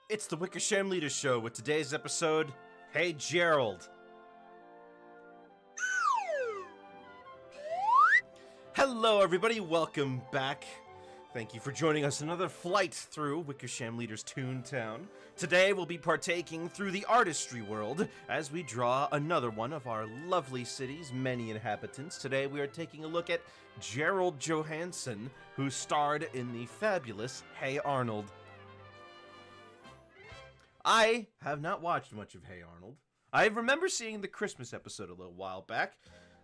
It's the Wickersham Leaders Show with today's episode, Hey Gerald. Hello everybody, welcome back. Thank you for joining us on another flight through Wickersham Leaders Toontown. Today we'll be partaking through the Artistry world as we draw another one of our lovely city's many inhabitants. Today we are taking a look at Gerald Johansson, who starred in the fabulous Hey Arnold. I have not watched much of Hey Arnold. I remember seeing the Christmas episode a little while back.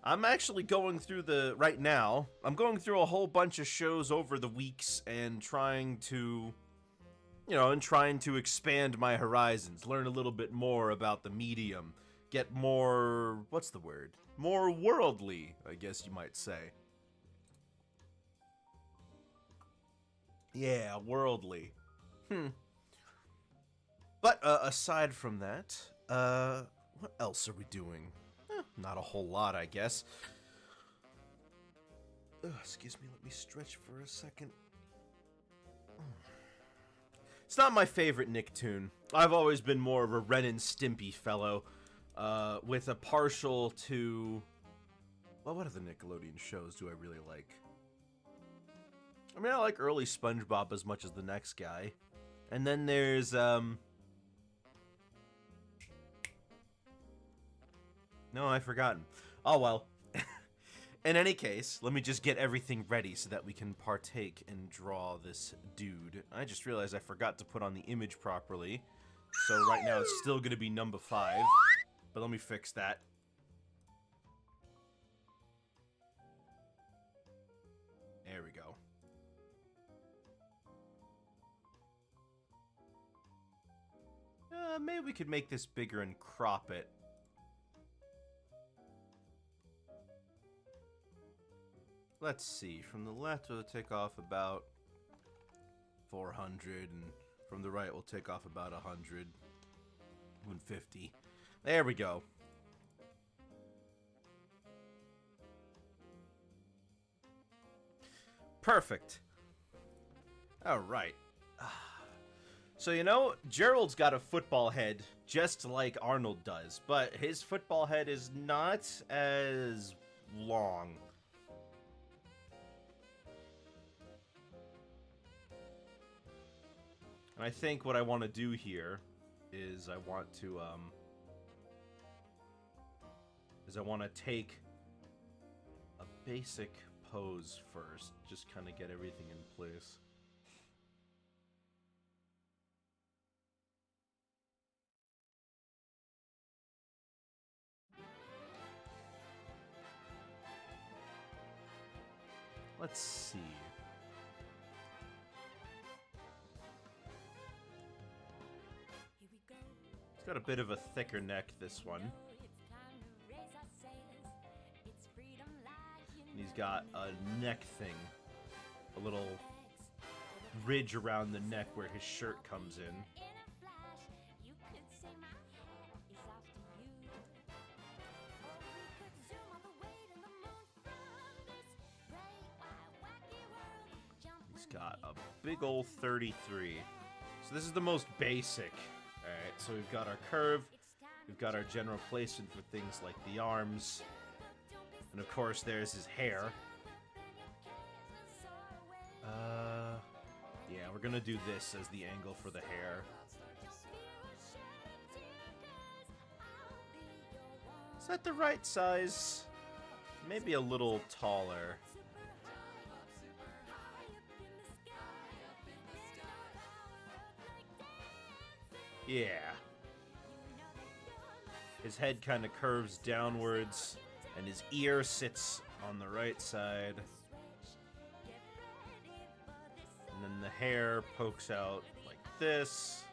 I'm actually going through right now, I'm going through a whole bunch of shows over the weeks and trying to expand my horizons, learn a little bit more about the medium, get more, what's the word? More worldly, I guess you might say. Yeah, worldly. But aside from that, what else are we doing? Not a whole lot, I guess. Excuse me, let me stretch for a second. It's not my favorite Nicktoon. I've always been more of a Ren and Stimpy fellow, with a partial to... Well, what other Nickelodeon shows do I really like? I mean, I like early SpongeBob as much as the next guy. And then there's, No, I've forgotten. Oh, well. In any case, let me just get everything ready so that we can partake and draw this dude. I just realized I forgot to put on the image properly. So right now it's still going to be number 5. But let me fix that. There we go. Maybe we could make this bigger and crop it. Let's see, from the left we'll take off about 400, and from the right we'll take off about 100, 150. There we go. Perfect. Alright. So, you know, Gerald's got a football head just like Arnold does, but his football head is not as long. And I think what I want to do here is I want to take a basic pose first, just kind of get everything in place. Let's see. It's got a bit of a thicker neck, this one. And he's got a neck thing. A little ridge around the neck where his shirt comes in. He's got a big old 33. So this is the most basic. Alright, so we've got our curve, we've got our general placement for things like the arms, and of course there's his hair. Yeah, we're gonna do this as the angle for the hair. Is that the right size? Maybe a little taller. Yeah. His head kind of curves downwards, and his ear sits on the right side. And then the hair pokes out like this.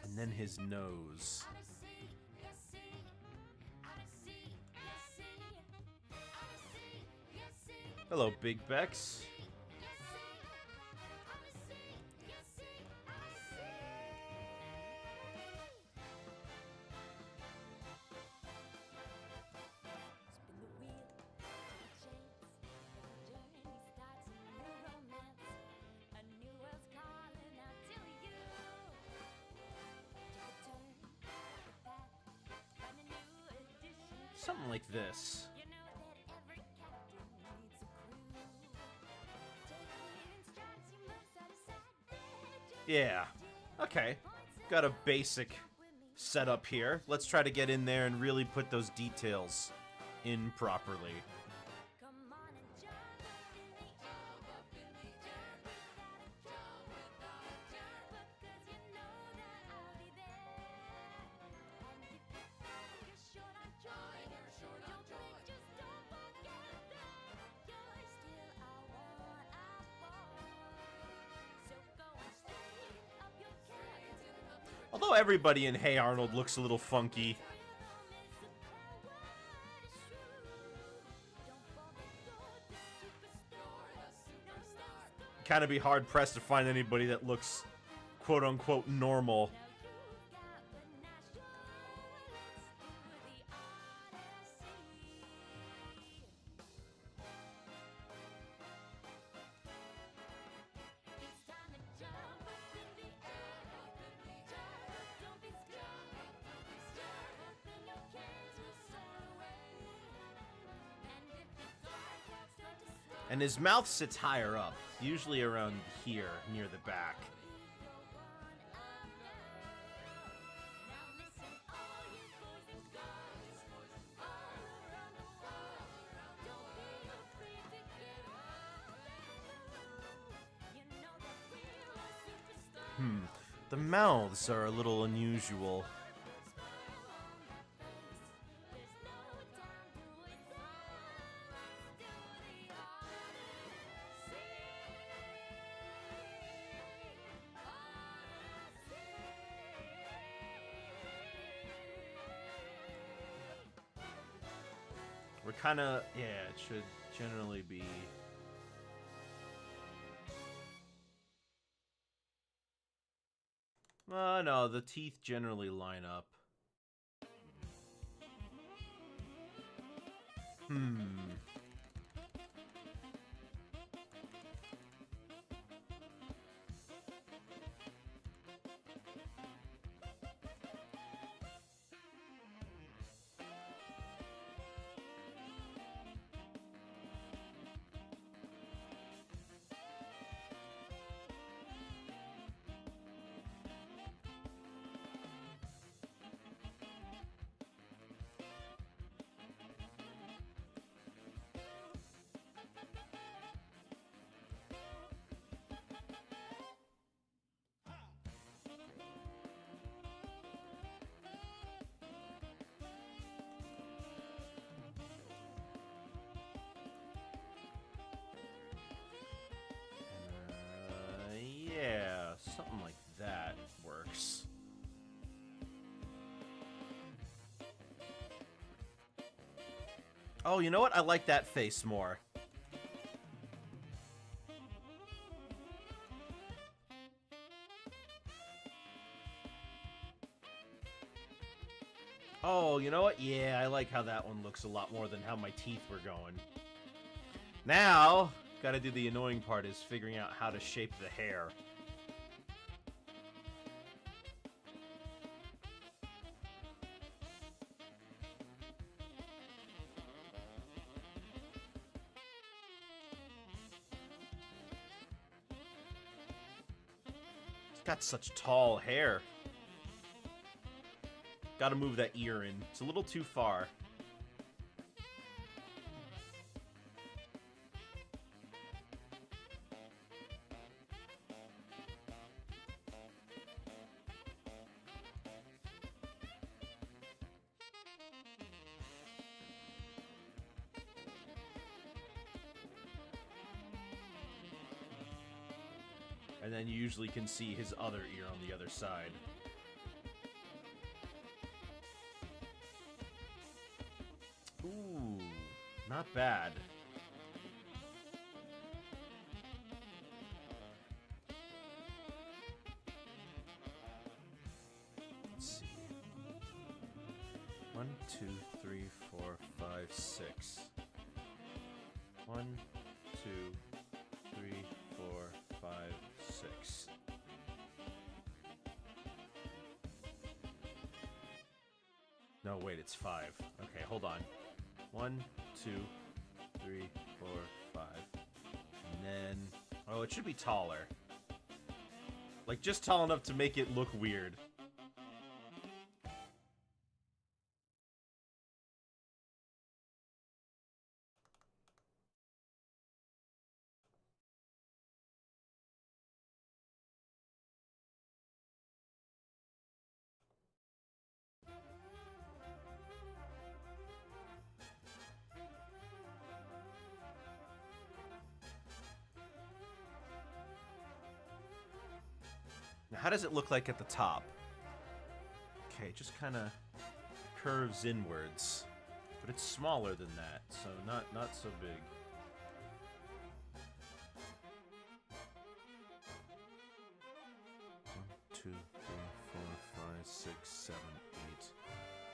And then his nose. Hello, Big Bex. something like this. Yeah. Okay. Got a basic setup here. Let's try to get in there and really put those details in properly. Although everybody in Hey Arnold looks a little funky. Kind of be hard pressed to find anybody that looks quote unquote normal. And his mouth sits higher up, usually around here, near the back. The mouths are a little unusual. We're kind of, yeah, it should generally be. No, the teeth generally line up. Yeah, something like that works. Oh, you know what? I like that face more. Oh, you know what? Yeah, I like how that one looks a lot more than how my teeth were going. Now, gotta do the annoying part is figuring out how to shape the hair. It's got such tall hair. Gotta move that ear in. It's a little too far. And then you usually can see his other ear on the other side. Ooh, not bad. Let's see. 1, 2, 3, 4, 5, 6. 1, 2, 3, 4, 5, 6. No, wait, it's 5. Okay, hold on. 1, 2, 3, 4, 5. And then... Oh, it should be taller. Like, just tall enough to make it look weird. Now, how does it look like at the top? Okay, it just kind of curves inwards. But it's smaller than that, so not so big. Two, three, four, 5, 6, 7, 8.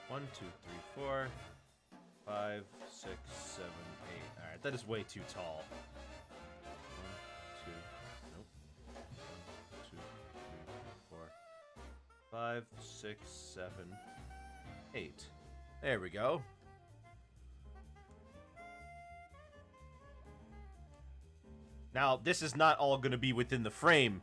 1, 2, 3, 4, 5, 6, 7, 8. Alright, that is way too tall. 1, 2, nope. 1, 2, 3, 4, 5, 6, 7, 8. There we go. Now, this is not all going to be within the frame.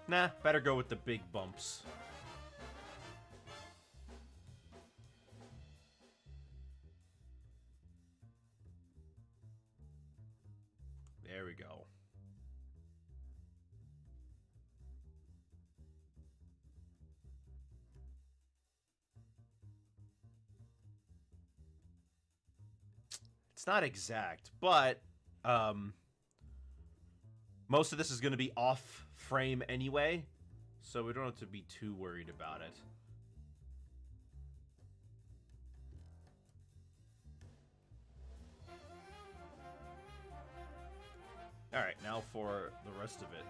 Nah, better go with the big bumps. There we go. It's not exact, but most of this is going to be off frame anyway, so we don't have to be too worried about it. Alright, now for the rest of it.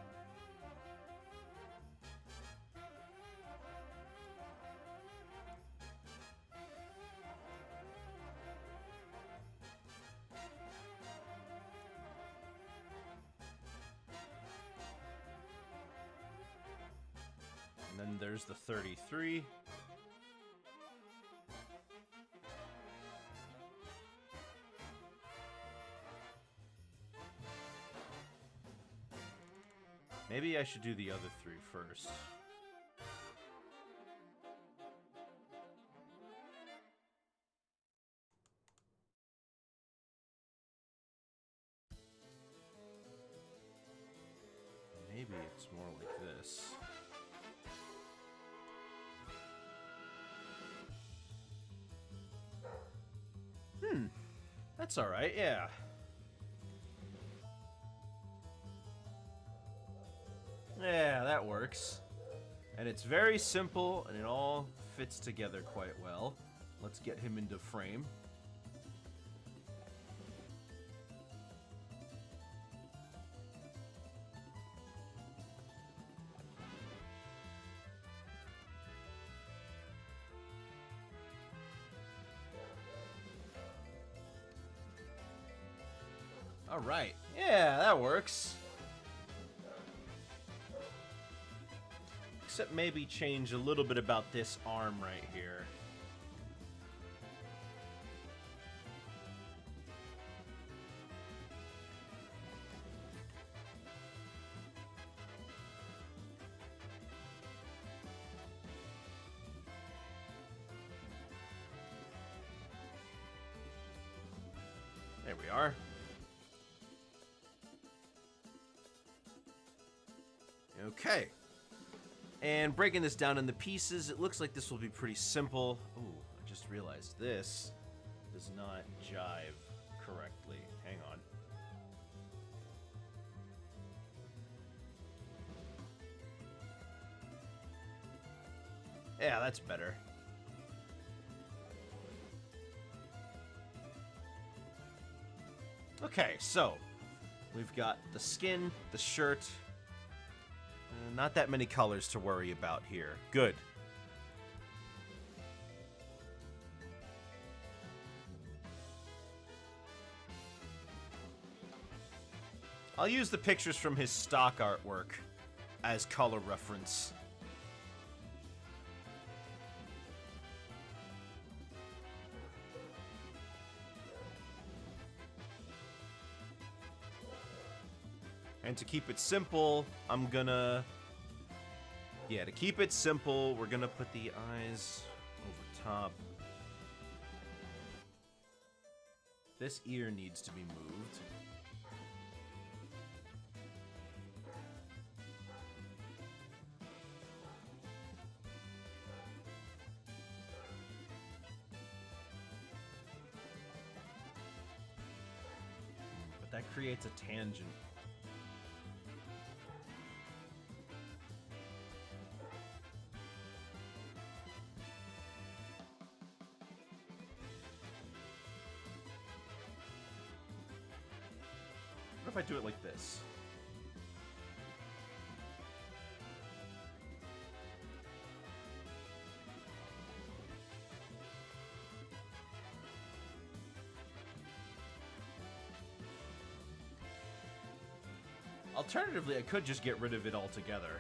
And then there's the 33. Maybe I should do the other 3 first. Maybe it's more like this. That's alright, yeah. Yeah, that works. And it's very simple, and it all fits together quite well. Let's get him into frame. Alright, yeah, that works. Except maybe change a little bit about this arm right here. There we are. Okay. And breaking this down into pieces, it looks like this will be pretty simple. Ooh, I just realized this does not jive correctly. Hang on. Yeah, that's better. Okay, so we've got the skin, the shirt, Not that many colors to worry about here. Good. I'll use the pictures from his stock artwork as color reference. And to keep it simple, I'm gonna... Yeah, to keep it simple, we're gonna put the eyes over top. This ear needs to be moved. But that creates a tangent. What if I do it like this? Alternatively, I could just get rid of it altogether.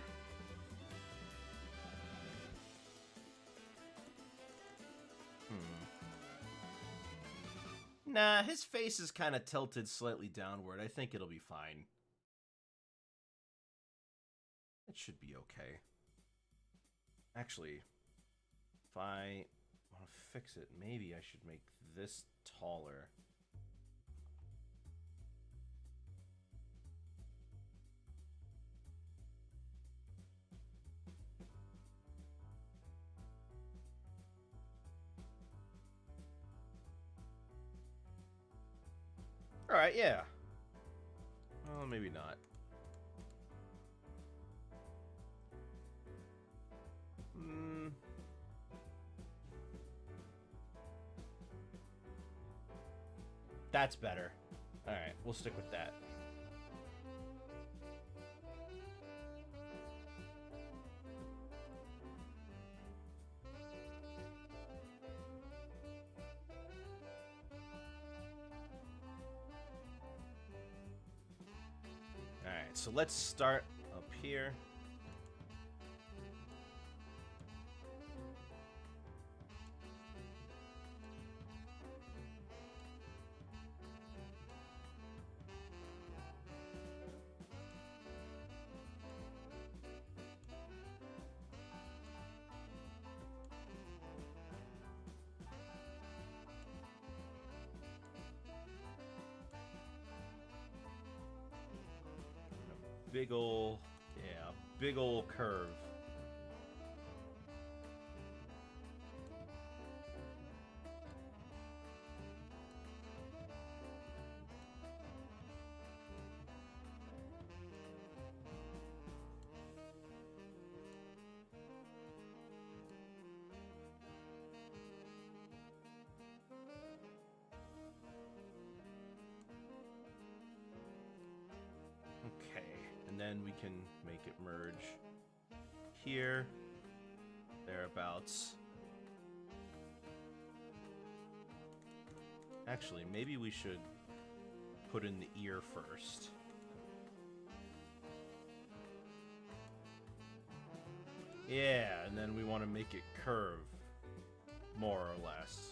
Nah, his face is kind of tilted slightly downward. I think it'll be fine. It should be okay. Actually, if I want to fix it, maybe I should make this taller. Alright, yeah. Well, maybe not. That's better. Alright, we'll stick with that. Alright, so let's start up here. Big ol', yeah, big ol' curve. And then we can make it merge here, thereabouts. Actually, maybe we should put in the ear first. Yeah, and then we want to make it curve, more or less.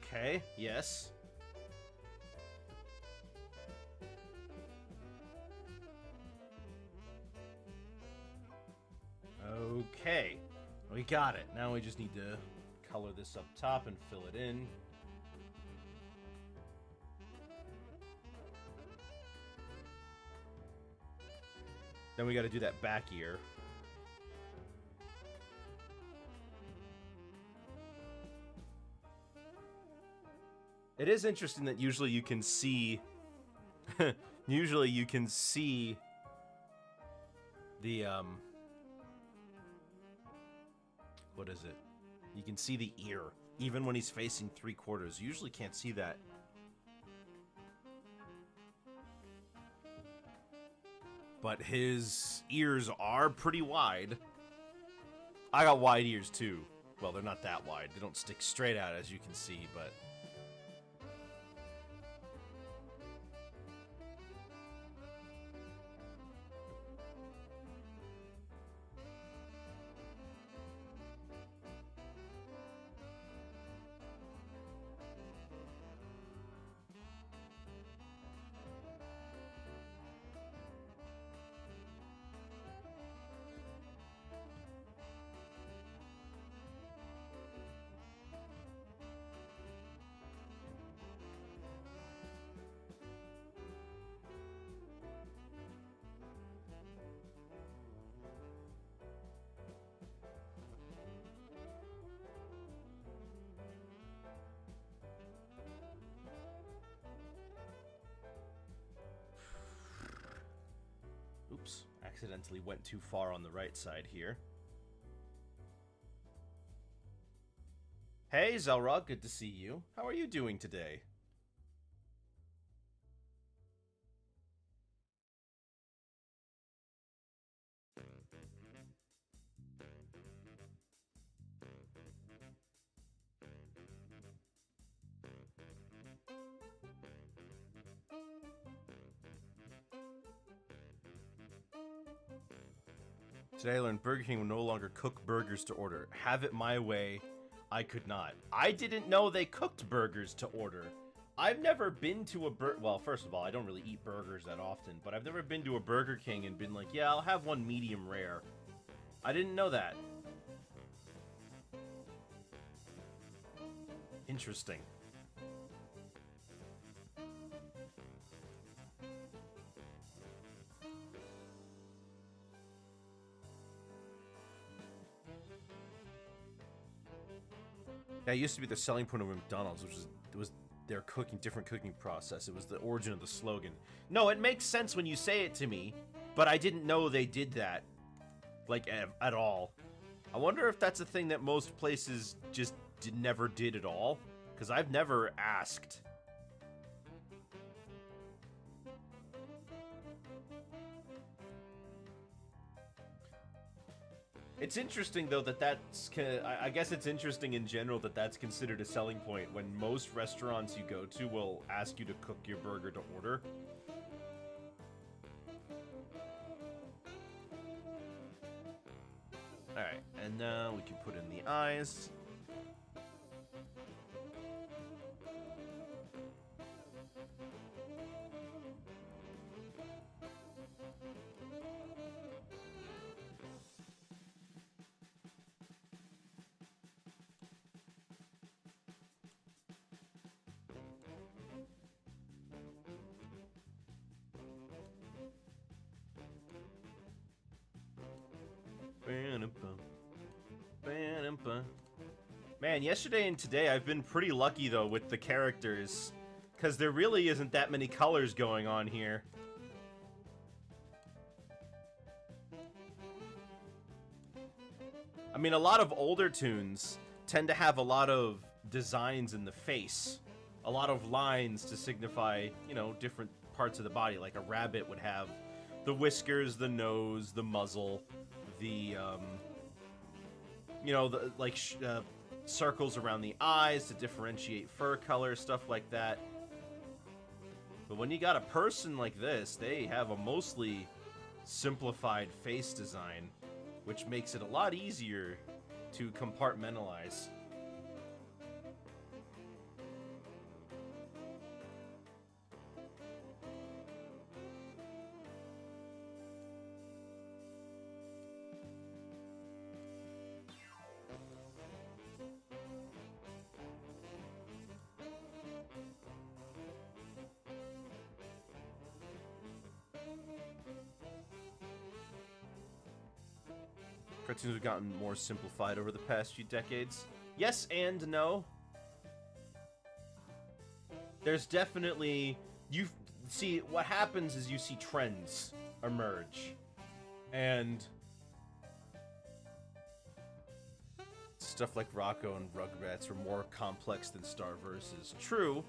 Okay, yes. Okay, we got it. Now we just need to color this up top and fill it in. Then we got to do that back ear. It is interesting that usually you can see usually you can see the what is it? You can see the ear even when he's facing 3/4. You usually can't see that. But his ears are pretty wide. I got wide ears too. Well, they're not that wide. They don't stick straight out, as you can see, but... Oops, accidentally went too far on the right side here. Hey, Zelrog, good to see you. How are you doing today? Today I learned Burger King will no longer cook burgers to order. Have it my way, I could not. I didn't know they cooked burgers to order. I've never been to a well, first of all, I don't really eat burgers that often, but I've never been to a Burger King and been like, yeah, I'll have one medium rare. I didn't know that. Interesting. Yeah, it used to be the selling point of McDonald's, which was their different cooking process. It was the origin of the slogan. No, it makes sense when you say it to me, but I didn't know they did that, like, at all. I wonder if that's a thing that most places just never did at all, because I've never asked. It's interesting, though, that's... I guess it's interesting in general that that's considered a selling point when most restaurants you go to will ask you to cook your burger to order. Alright, and now we can put in the eyes. Man, yesterday and today I've been pretty lucky, though, with the characters, because there really isn't that many colors going on here. I mean, a lot of older tunes tend to have a lot of designs in the face. A lot of lines to signify, you know, different parts of the body. Like a rabbit would have the whiskers, the nose, the muzzle, the, you know, the, like, circles around the eyes to differentiate fur color, stuff like that. But when you got a person like this, they have a mostly simplified face design, which makes it a lot easier to compartmentalize. Cartoons have gotten more simplified over the past few decades. Yes and no. There's definitely... You see, what happens is you see trends emerge. And... stuff like Rocco and Rugrats are more complex than Starverse. True.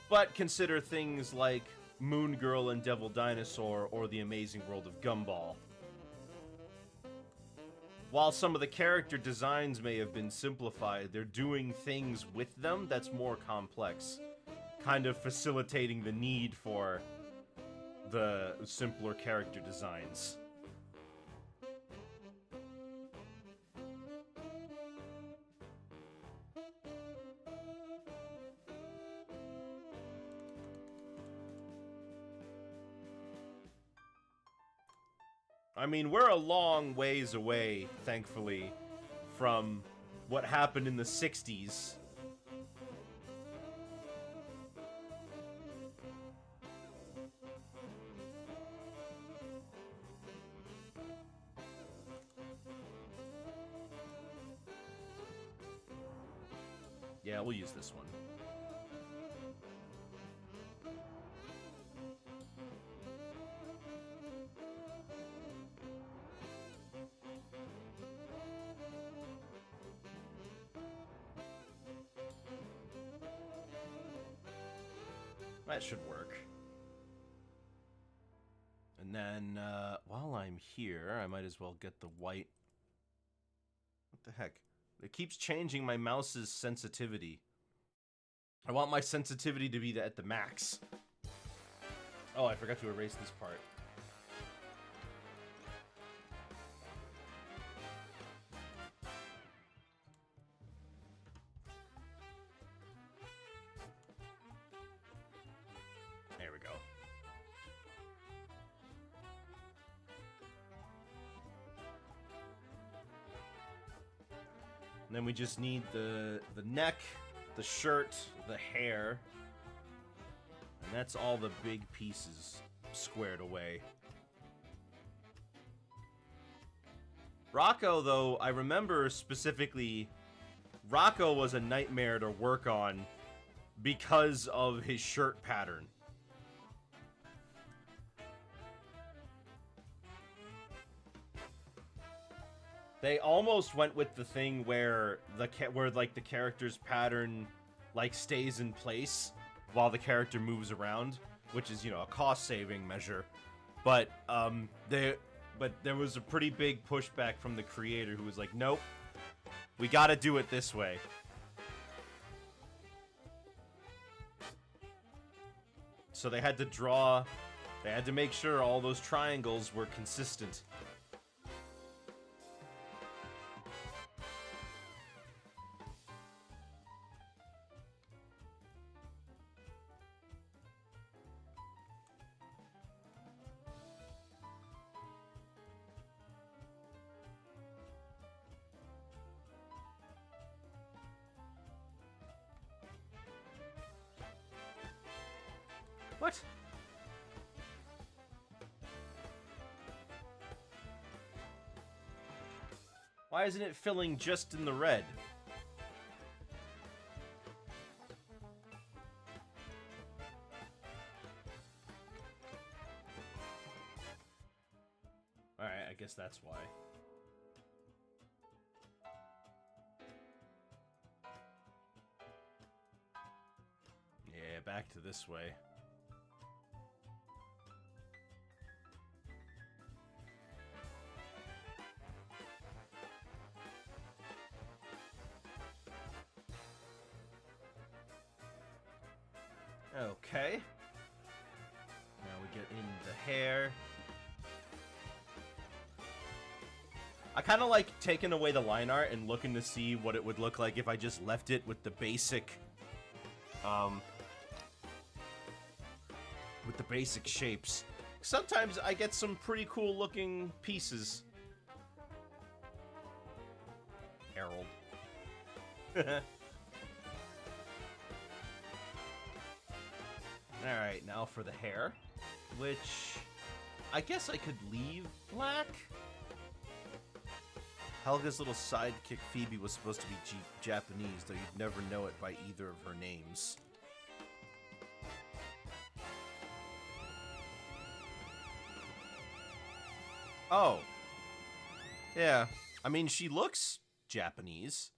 But consider things like Moon Girl and Devil Dinosaur or The Amazing World of Gumball. While some of the character designs may have been simplified, they're doing things with them that's more complex, kind of facilitating the need for the simpler character designs. I mean, we're a long ways away, thankfully, from what happened in the 60s. Yeah, we'll use this one. That should work. And then, while I'm here, I might as well get the white... What the heck? It keeps changing my mouse's sensitivity. I want my sensitivity to be at the max. Oh, I forgot to erase this part. There we go. And then we just need the neck, the shirt, the hair. And that's all the big pieces squared away. Rocco, though, I remember specifically, Rocco was a nightmare to work on because of his shirt pattern. They almost went with the thing where the character's pattern like stays in place while the character moves around, which is, you know, a cost-saving measure. But there was a pretty big pushback from the creator who was like, "Nope, we got to do it this way." So they had to make sure all those triangles were consistent. What? Why isn't it filling just in the red? Alright, I guess that's why. Yeah, back to this way. Okay. Now we get in the hair. I kind of like taking away the line art and looking to see what it would look like if I just left it with the basic, shapes. Sometimes I get some pretty cool looking pieces. Harold. Alright, now for the hair, which I guess I could leave black? Helga's little sidekick Phoebe was supposed to be Japanese, though you'd never know it by either of her names. Oh. Yeah. I mean, she looks Japanese.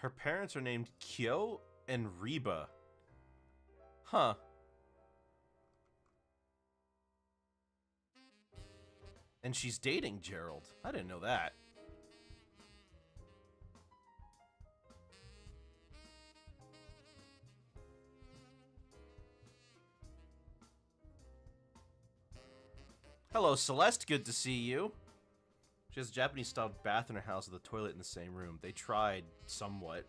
Her parents are named Kyo and Reba. Huh. And she's dating Gerald. I didn't know that. Hello, Celeste. Good to see you. She has a Japanese-style bath in her house with a toilet in the same room. They tried somewhat.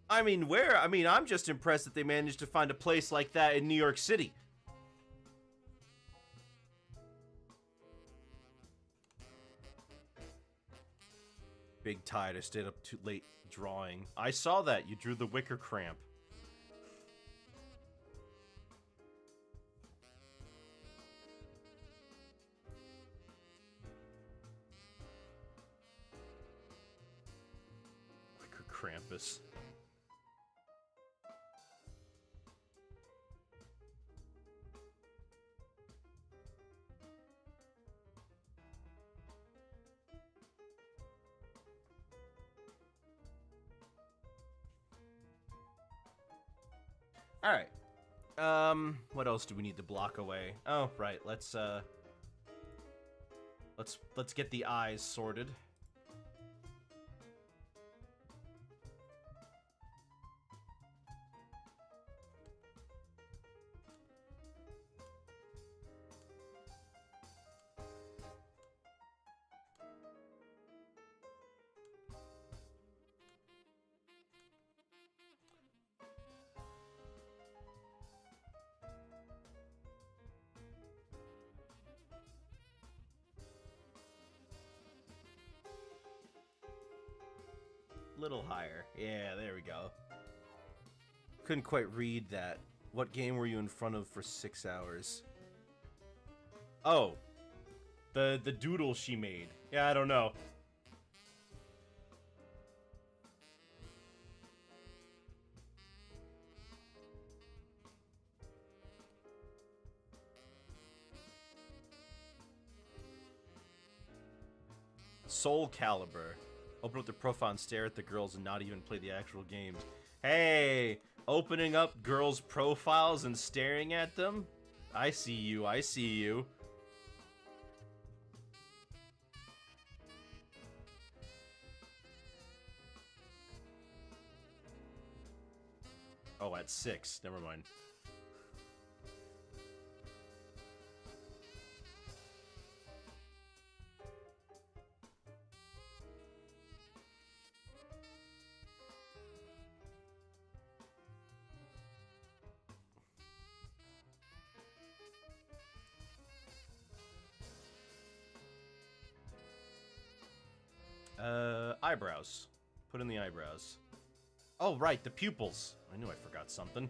I mean, where? I mean, I'm just impressed that they managed to find a place like that in New York City. Big tired. I stayed up too late drawing. I saw that. You drew the wicker cramp. Wicker Krampus. All right. What else do we need to block away? Oh, right. Let's get the eyes sorted. Little higher. Yeah, there we go. Couldn't quite read that. What game were you in front of for 6 hours? Oh. The doodle she made. Yeah, I don't know. Soul Calibur. Open up the profile and stare at the girls and not even play the actual games. Hey! Opening up girls' profiles and staring at them? I see you, I see you. Oh, at 6. Never mind. Eyebrows. Put in the eyebrows. Oh, right, the pupils. I knew I forgot something.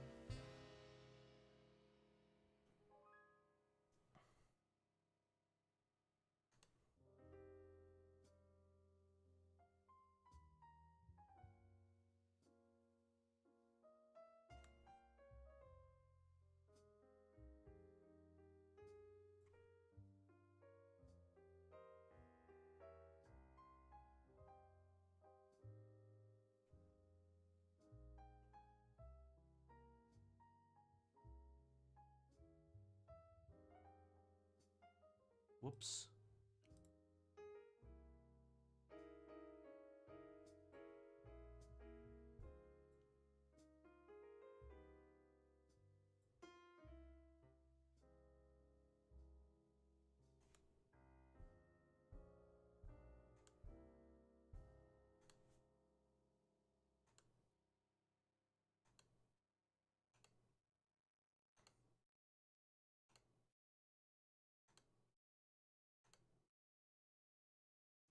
Whoops.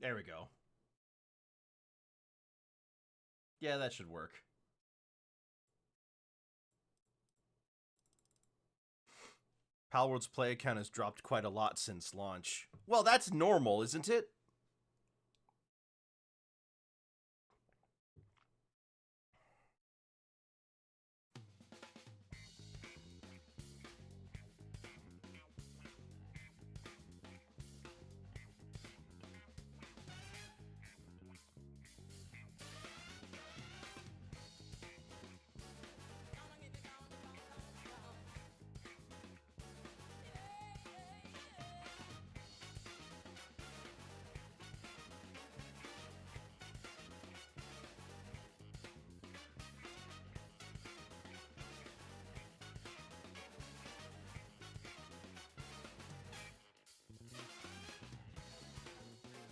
There we go. Yeah, that should work. Palworld's play account has dropped quite a lot since launch. Well, that's normal, isn't it?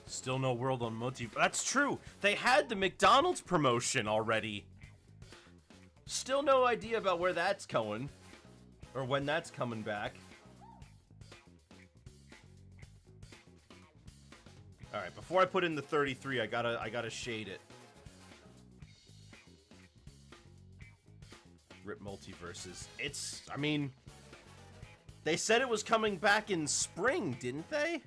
Still no World on Multi. That's true. They had the McDonald's promotion already. Still no idea about where that's going, or when that's coming back. All right, before I put in the 33, I gotta shade it. Rip Multiverses. I mean, they said it was coming back in spring, didn't they?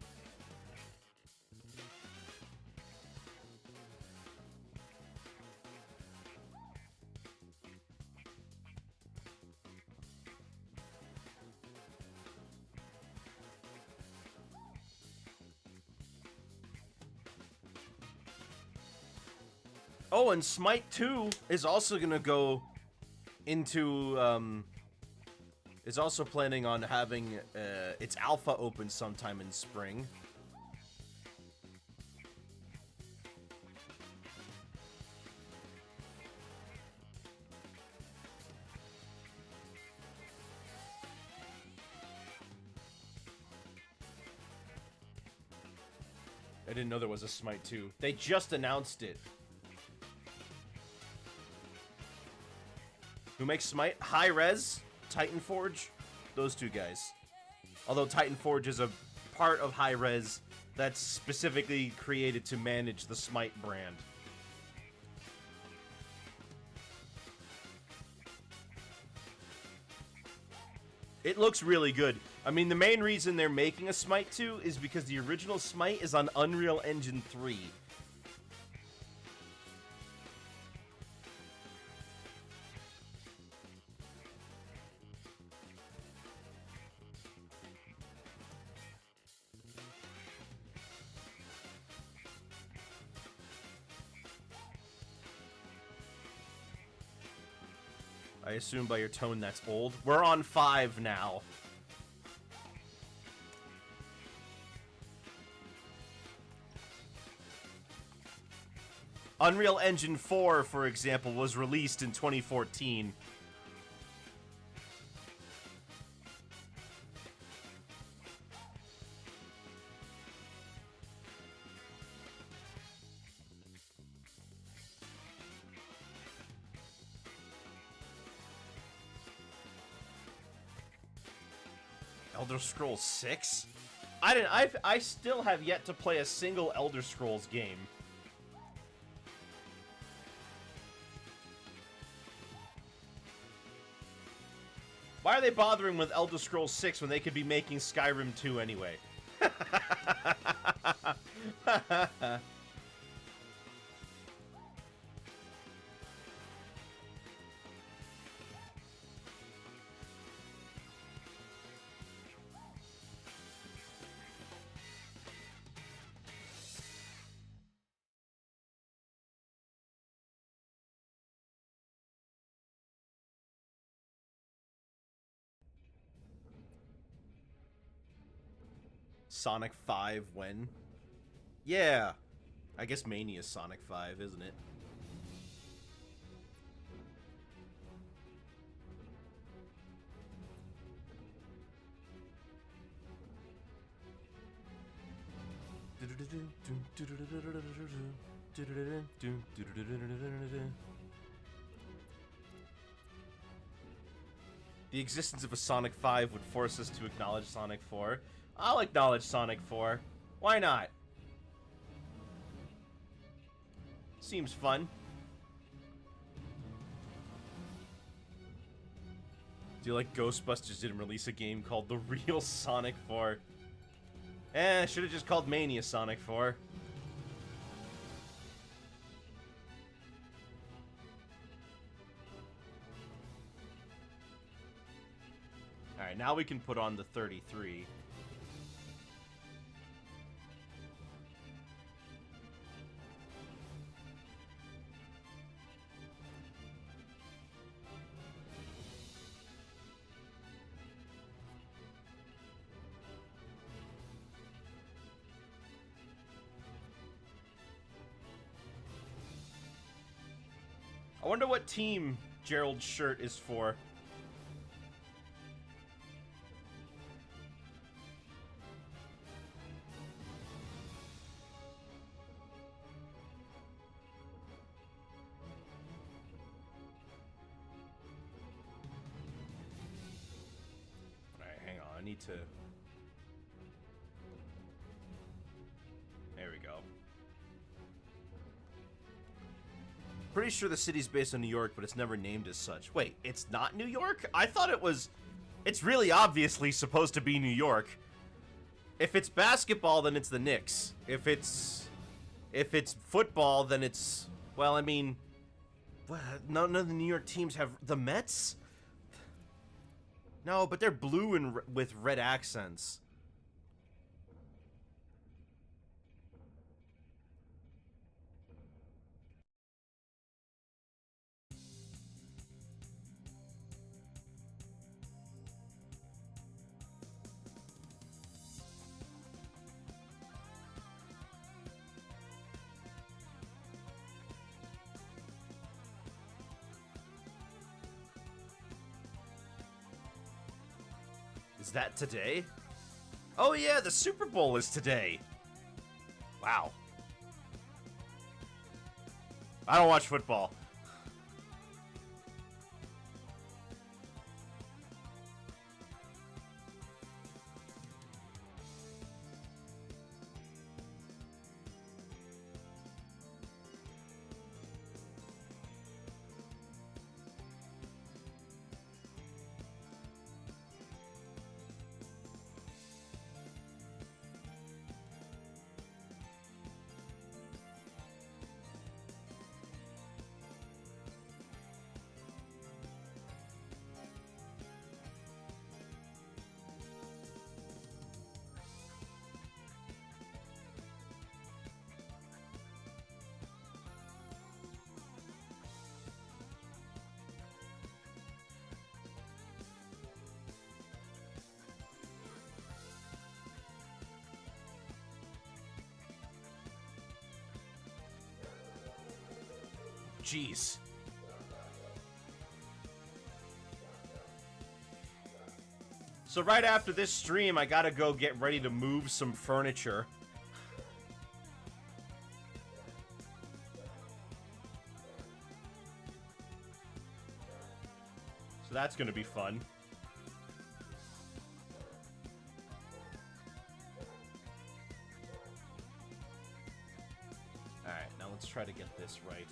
Oh, and Smite 2 is also gonna go into, is also planning on having, its alpha open sometime in spring. I didn't know there was a Smite 2. They just announced it. Who makes Smite? High Res, Titan Forge, those two guys. Although Titan Forge is a part of High Res that's specifically created to manage the Smite brand. It looks really good. I mean, the main reason they're making a Smite 2 is because the original Smite is on Unreal Engine 3. I assume by your tone that's old. We're on 5 now. Unreal Engine 4, for example, was released in 2014. Elder Scrolls 6? I still have yet to play a single Elder Scrolls game. Why are they bothering with Elder Scrolls 6 when they could be making Skyrim 2 anyway? Sonic 5 when? Yeah. I guess Mania is Sonic 5, isn't it? The existence of a Sonic 5 would force us to acknowledge Sonic 4. I'll acknowledge Sonic 4. Why not? Seems fun. Do you like Ghostbusters didn't release a game called The Real Sonic 4? Should have just called Mania Sonic 4. Alright, now we can put on the 33. I wonder what team Gerald's shirt is for. Alright, hang on. I need to... There we go. Pretty sure the city's based in New York, but it's never named as such. Wait, it's not New York? I thought it was... It's really obviously supposed to be New York. If it's basketball, then it's the Knicks. If it's football, then it's... Well, I mean... None of the New York teams have... The Mets? No, but they're blue and with red accents. Is that today? Oh yeah, the Super Bowl is today. Wow. I don't watch football. Jeez. So right after this stream, I gotta go get ready to move some furniture. So that's gonna be fun. Alright, now let's try to get this right.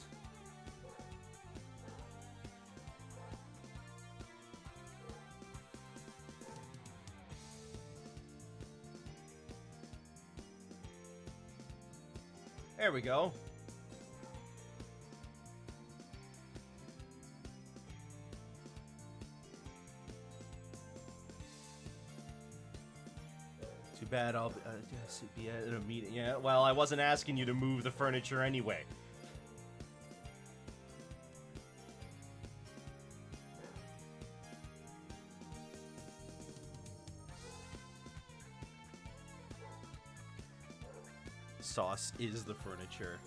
There we go. Too bad I'll be at a meeting. Yeah, well, I wasn't asking you to move the furniture anyway. Sauce is the furniture,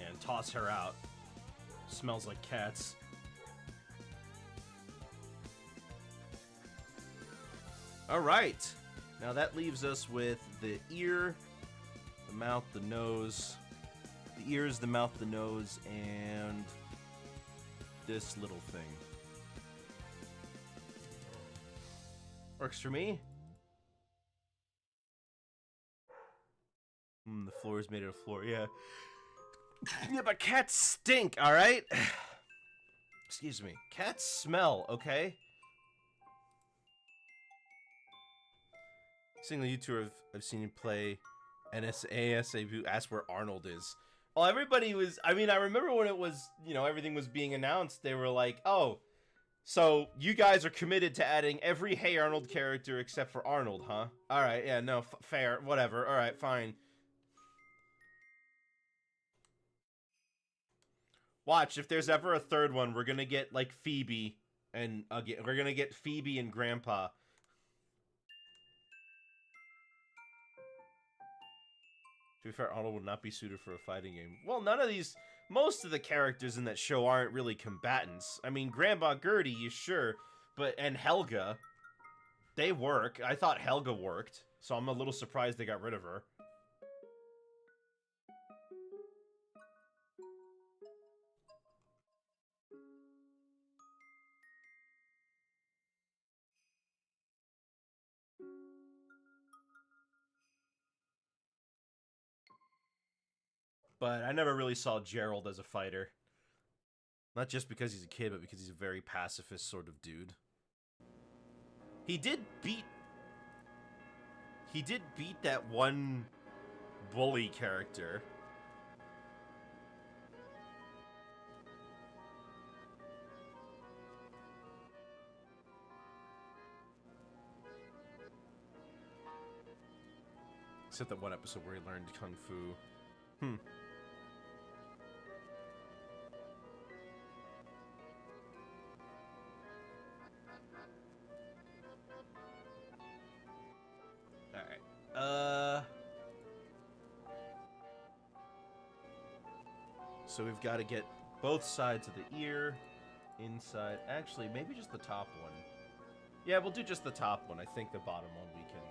and toss her out. Smells like cats. Alright, now that leaves us with the ear, the mouth, the nose, the ears, the mouth, the nose, and this little thing. Works for me. The floor is made out of floor, yeah. Yeah, but cats stink, alright? Excuse me. Cats smell, okay? Single YouTuber I've seen you play NSASA, ask where Arnold is. Well, everybody was, I mean, I remember when it was, you know, everything was being announced, they were like, oh, so you guys are committed to adding every Hey Arnold character except for Arnold, huh? Alright, yeah, no, fair, whatever, alright, fine. Watch, if there's ever a third one, we're gonna get, like, Phoebe, and, we're gonna get Phoebe and Grandpa. To be fair, Arnold would not be suited for a fighting game. Well, none of these... Most of the characters in that show aren't really combatants. I mean, Grandma Gertie, sure, but... And Helga. They work. I thought Helga worked, so I'm a little surprised they got rid of her. But I never really saw Gerald as a fighter. Not just because he's a kid, but because he's a very pacifist sort of dude. He did beat that one bully character. Except that one episode where he learned Kung Fu. So we've got to get both sides of the ear, inside. Actually, maybe just the top one. Yeah, we'll do just the top one. I think the bottom one we can...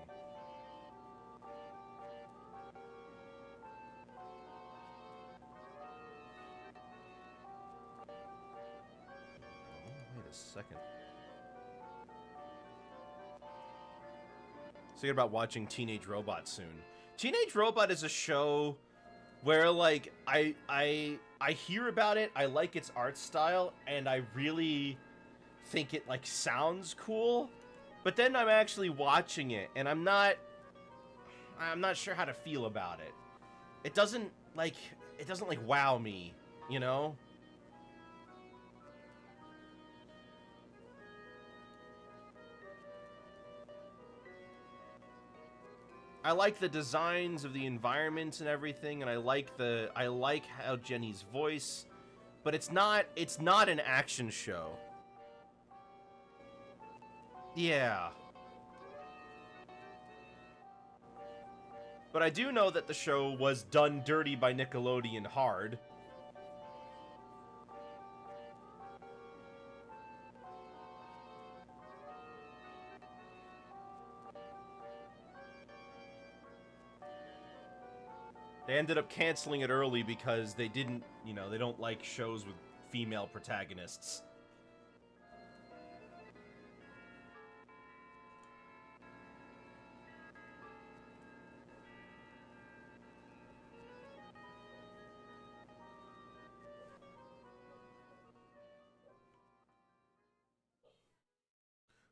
Oh, wait a second. Thinking about watching Teenage Robot soon. Teenage Robot is a show where, like, I hear about it, I like its art style, and I really think it, like, sounds cool. But then I'm actually watching it, and I'm not sure how to feel about it. It doesn't, like, wow me, you know? I like the designs of the environments and everything, and I like how Jenny's voice, but it's not an action show. Yeah. But I do know that the show was done dirty by Nickelodeon hard. They ended up canceling it early because they didn't, you know, they don't like shows with female protagonists.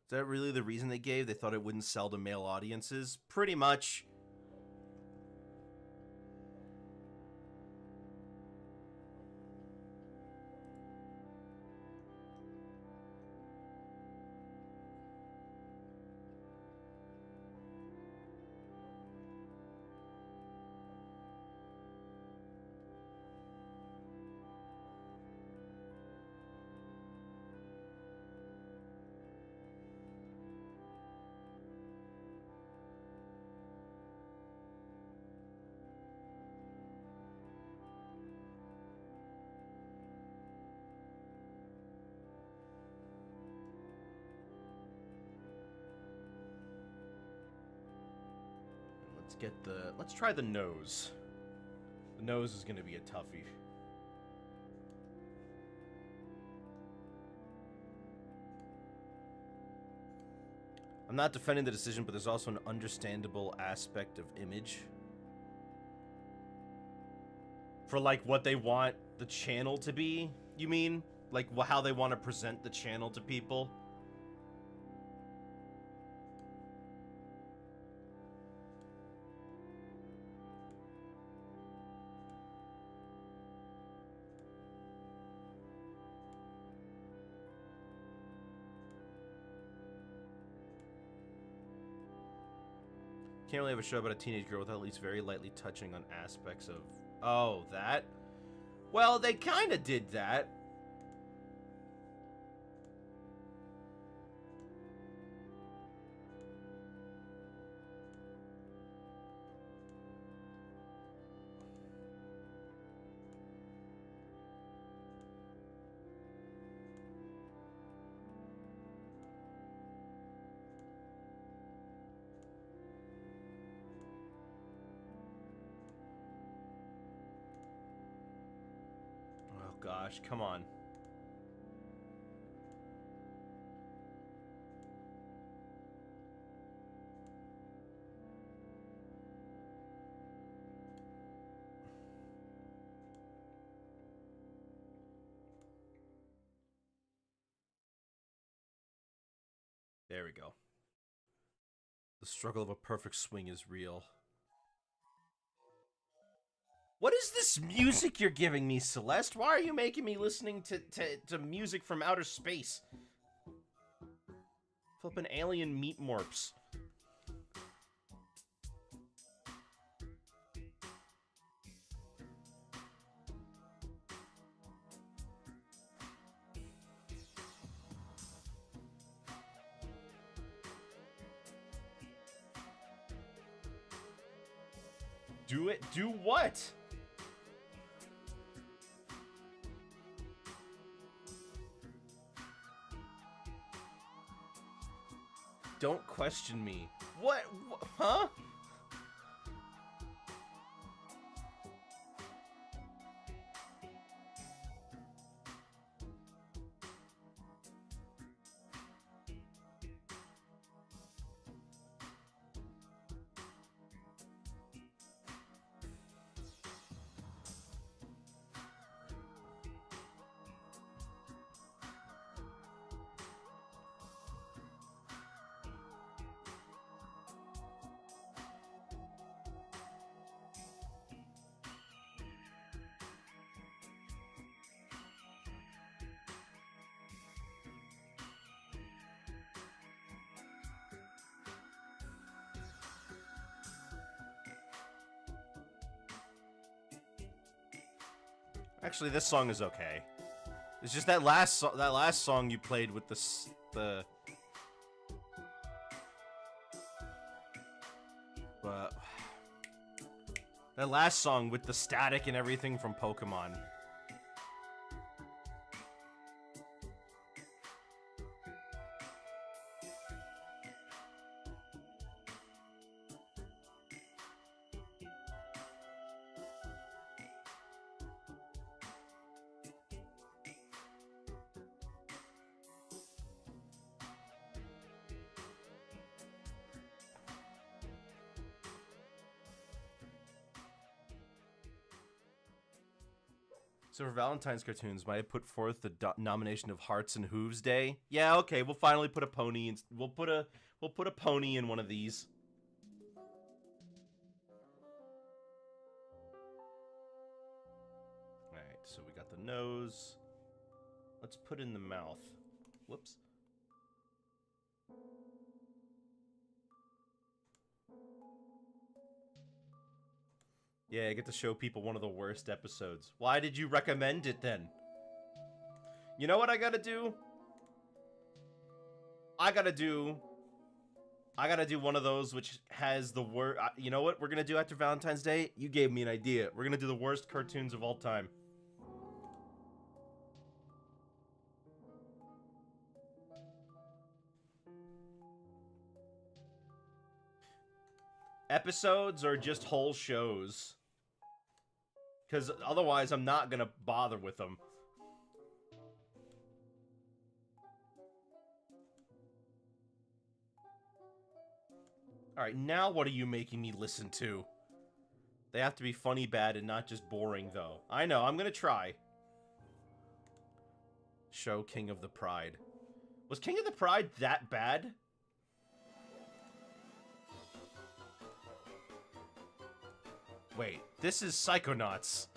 Is that really the reason they gave? They thought it wouldn't sell to male audiences? Pretty much. Let's try the nose. The nose is gonna be a toughie. I'm not defending the decision, but there's also an understandable aspect of image. For, like, what they want the channel to be, you mean? Like, how they want to present the channel to people? Can't really have a show about a teenage girl without at least very lightly touching on aspects of... Oh, that? Well, they kind of did that. Oh gosh, come on. There we go. The struggle of a perfect swing is real. What is this music you're giving me, Celeste? Why are you making me listening to music from outer space? Flippin' alien meat morphs. Do it? Do what? Don't question me. What? Huh? Actually, this song is okay. It's just that last song you played with the that last song with the static and everything from Pokemon. So for Valentine's cartoons, might I put forth the nomination of Hearts and Hooves Day? Yeah, okay, we'll finally put a pony in. We'll put a pony in one of these. All right, so we got the nose. Let's put in the mouth. Whoops. Yeah, I get to show people one of the worst episodes. Why did you recommend it then? You know what I gotta do? I gotta do one of those which has the worst... You know what we're gonna do after Valentine's Day? You gave me an idea. We're gonna do the worst cartoons of all time. Episodes or just whole shows? Because otherwise, I'm not gonna bother with them. Alright, now what are you making me listen to? They have to be funny bad and not just boring, though. I know, I'm gonna try. Show King of the Pride. Was King of the Pride that bad? Wait, this is Psychonauts.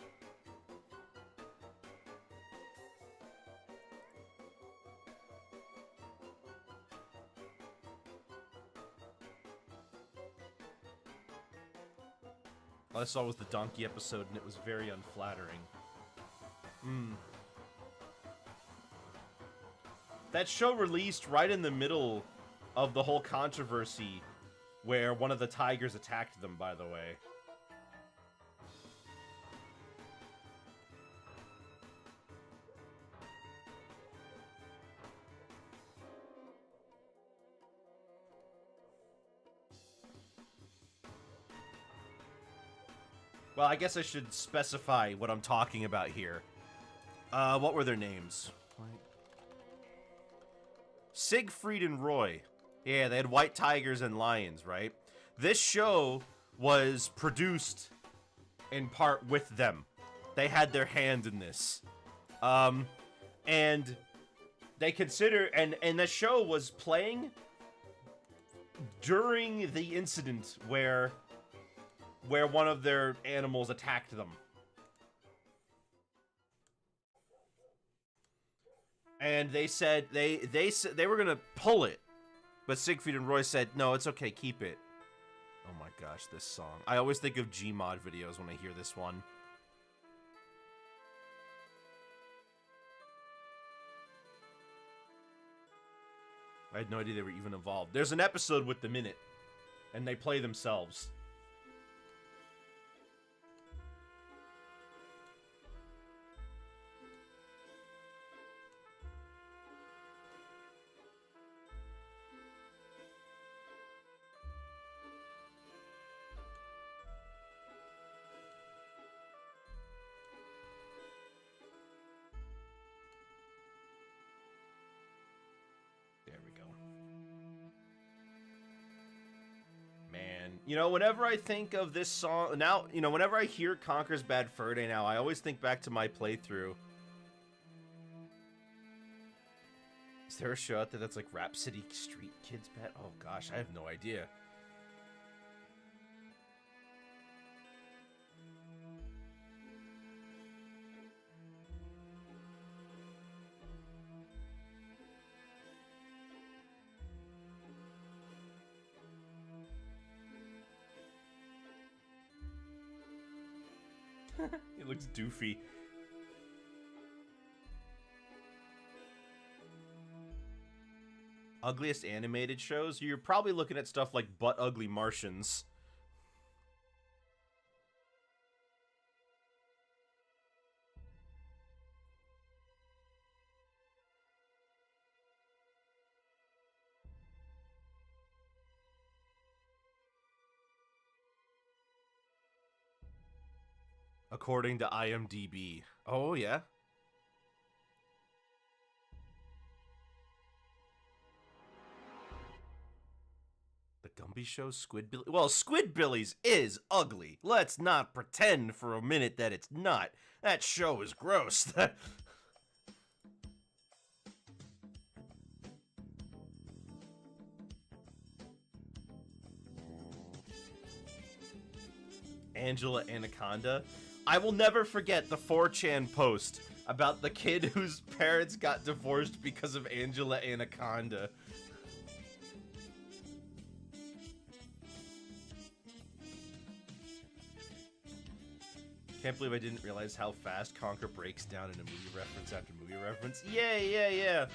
All I saw was the donkey episode, and it was very unflattering. That show released right in the middle of the whole controversy where one of the tigers attacked them, by the way. Well, I guess I should specify what I'm talking about here. What were their names? Siegfried and Roy. Yeah, they had white tigers and lions, right? This show was produced in part with them. They had their hand in this. And they consider, and the show was playing during the incident where one of their animals attacked them. And they said they were gonna pull it, but Siegfried and Roy said, "No, it's okay, keep it." Oh my gosh, this song! I always think of Gmod videos when I hear this one. I had no idea they were even involved. There's an episode with them in it, and they play themselves. You know, whenever I think of this song, now, you know, whenever I hear Conker's Bad Fur Day now, I always think back to my playthrough. Is there a show out there that's like Rhapsody Street Kids Bad? Oh gosh, I have no idea. He looks doofy. Ugliest animated shows? You're probably looking at stuff like Butt Ugly Martians. According to IMDb. Oh, yeah? The Gumby Show, Squidbillies. Well, Squidbillies is ugly. Let's not pretend for a minute that it's not. That show is gross. Angela Anaconda. I will never forget the 4chan post about the kid whose parents got divorced because of Angela Anaconda. Can't believe I didn't realize how fast Conker breaks down in a movie reference after movie reference. Yeah.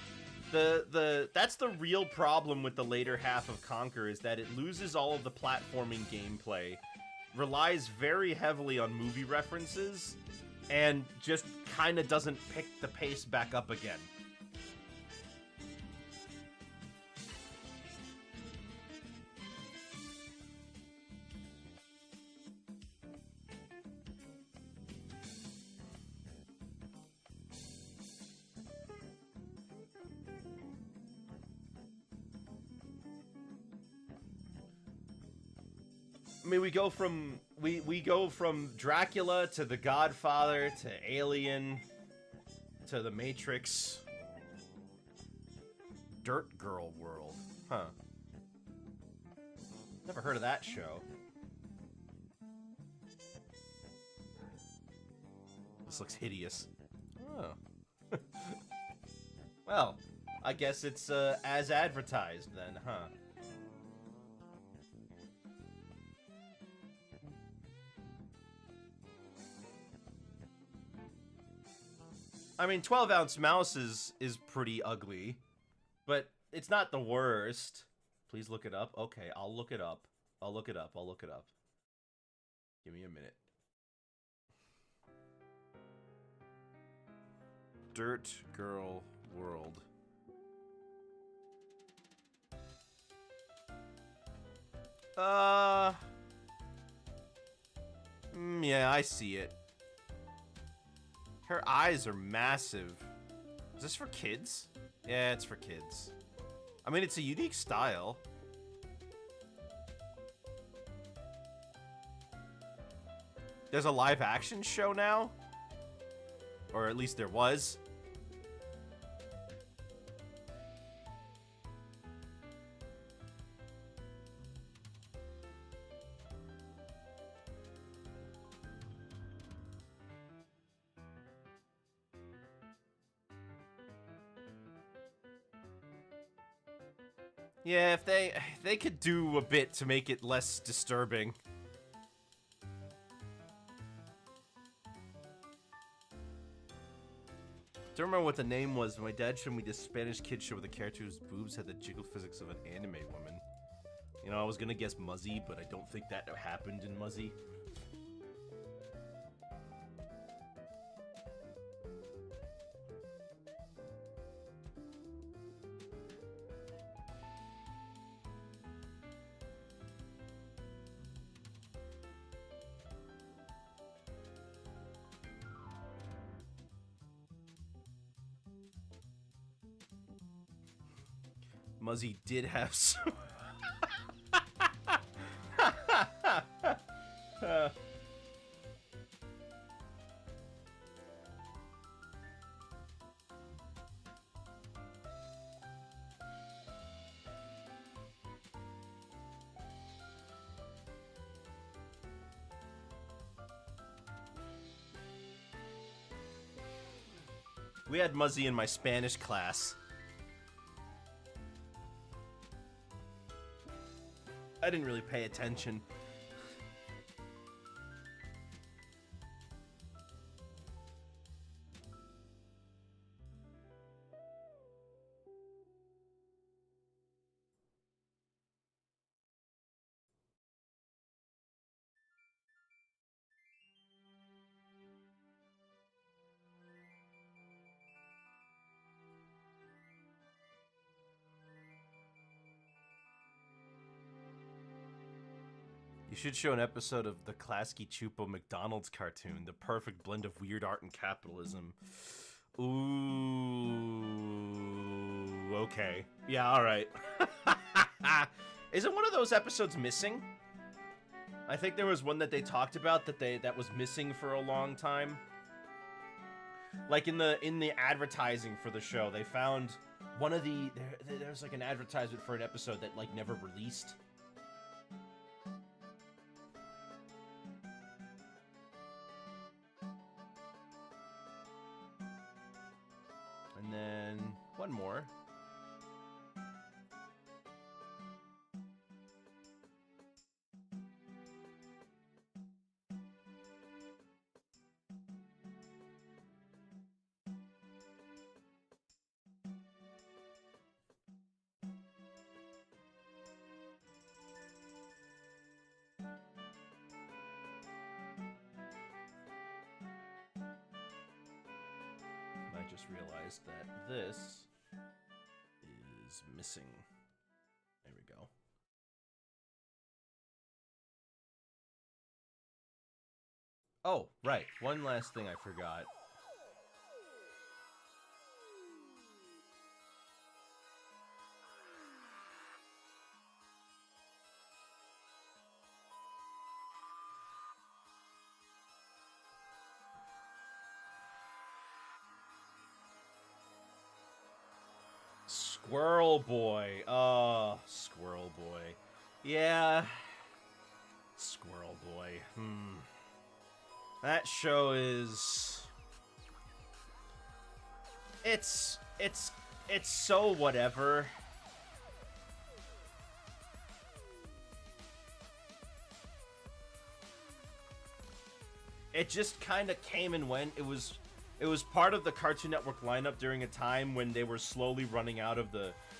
That's the real problem with the later half of Conker, is that it loses all of the platforming gameplay, relies very heavily on movie references, and just kind of doesn't pick the pace back up again. I mean, we go from we go from Dracula to The Godfather to Alien to The Matrix. Dirt Girl World. Huh. Never heard of that show. This looks hideous. Oh. Well, I guess it's as advertised then, huh? I mean, 12-ounce mouse is pretty ugly, but it's not the worst. Please look it up. Okay, I'll look it up. I'll look it up. I'll look it up. Give me a minute. Dirt Girl World. Yeah, I see it. Her eyes are massive. Is this for kids? Yeah, it's for kids. I mean, it's a unique style. There's a live action show now? Or at least there was. Yeah, if they could do a bit to make it less disturbing. Don't remember what the name was. My dad showed me this Spanish kid show with a character whose boobs had the jiggle physics of an anime woman. You know, I was gonna guess Muzzy, but I don't think that happened in Muzzy. Muzzy did have some... We had Muzzy in my Spanish class. I didn't really pay attention. You should show an episode of the Klasky Chupo McDonald's cartoon, the perfect blend of weird art and capitalism. Ooh, okay. Yeah, alright. Isn't one of those episodes missing? I think there was one that they talked about that was missing for a long time. Like in the advertising for the show, they found one of there's like an advertisement for an episode that like never released. And then one more. I just realized that this is missing. There we go. Oh, right. One last thing I forgot. Squirrel Boy. Oh, Squirrel Boy. Yeah. Squirrel Boy. That show is... It's so whatever. It just kind of came and went. It was part of the Cartoon Network lineup during a time when they were slowly running out of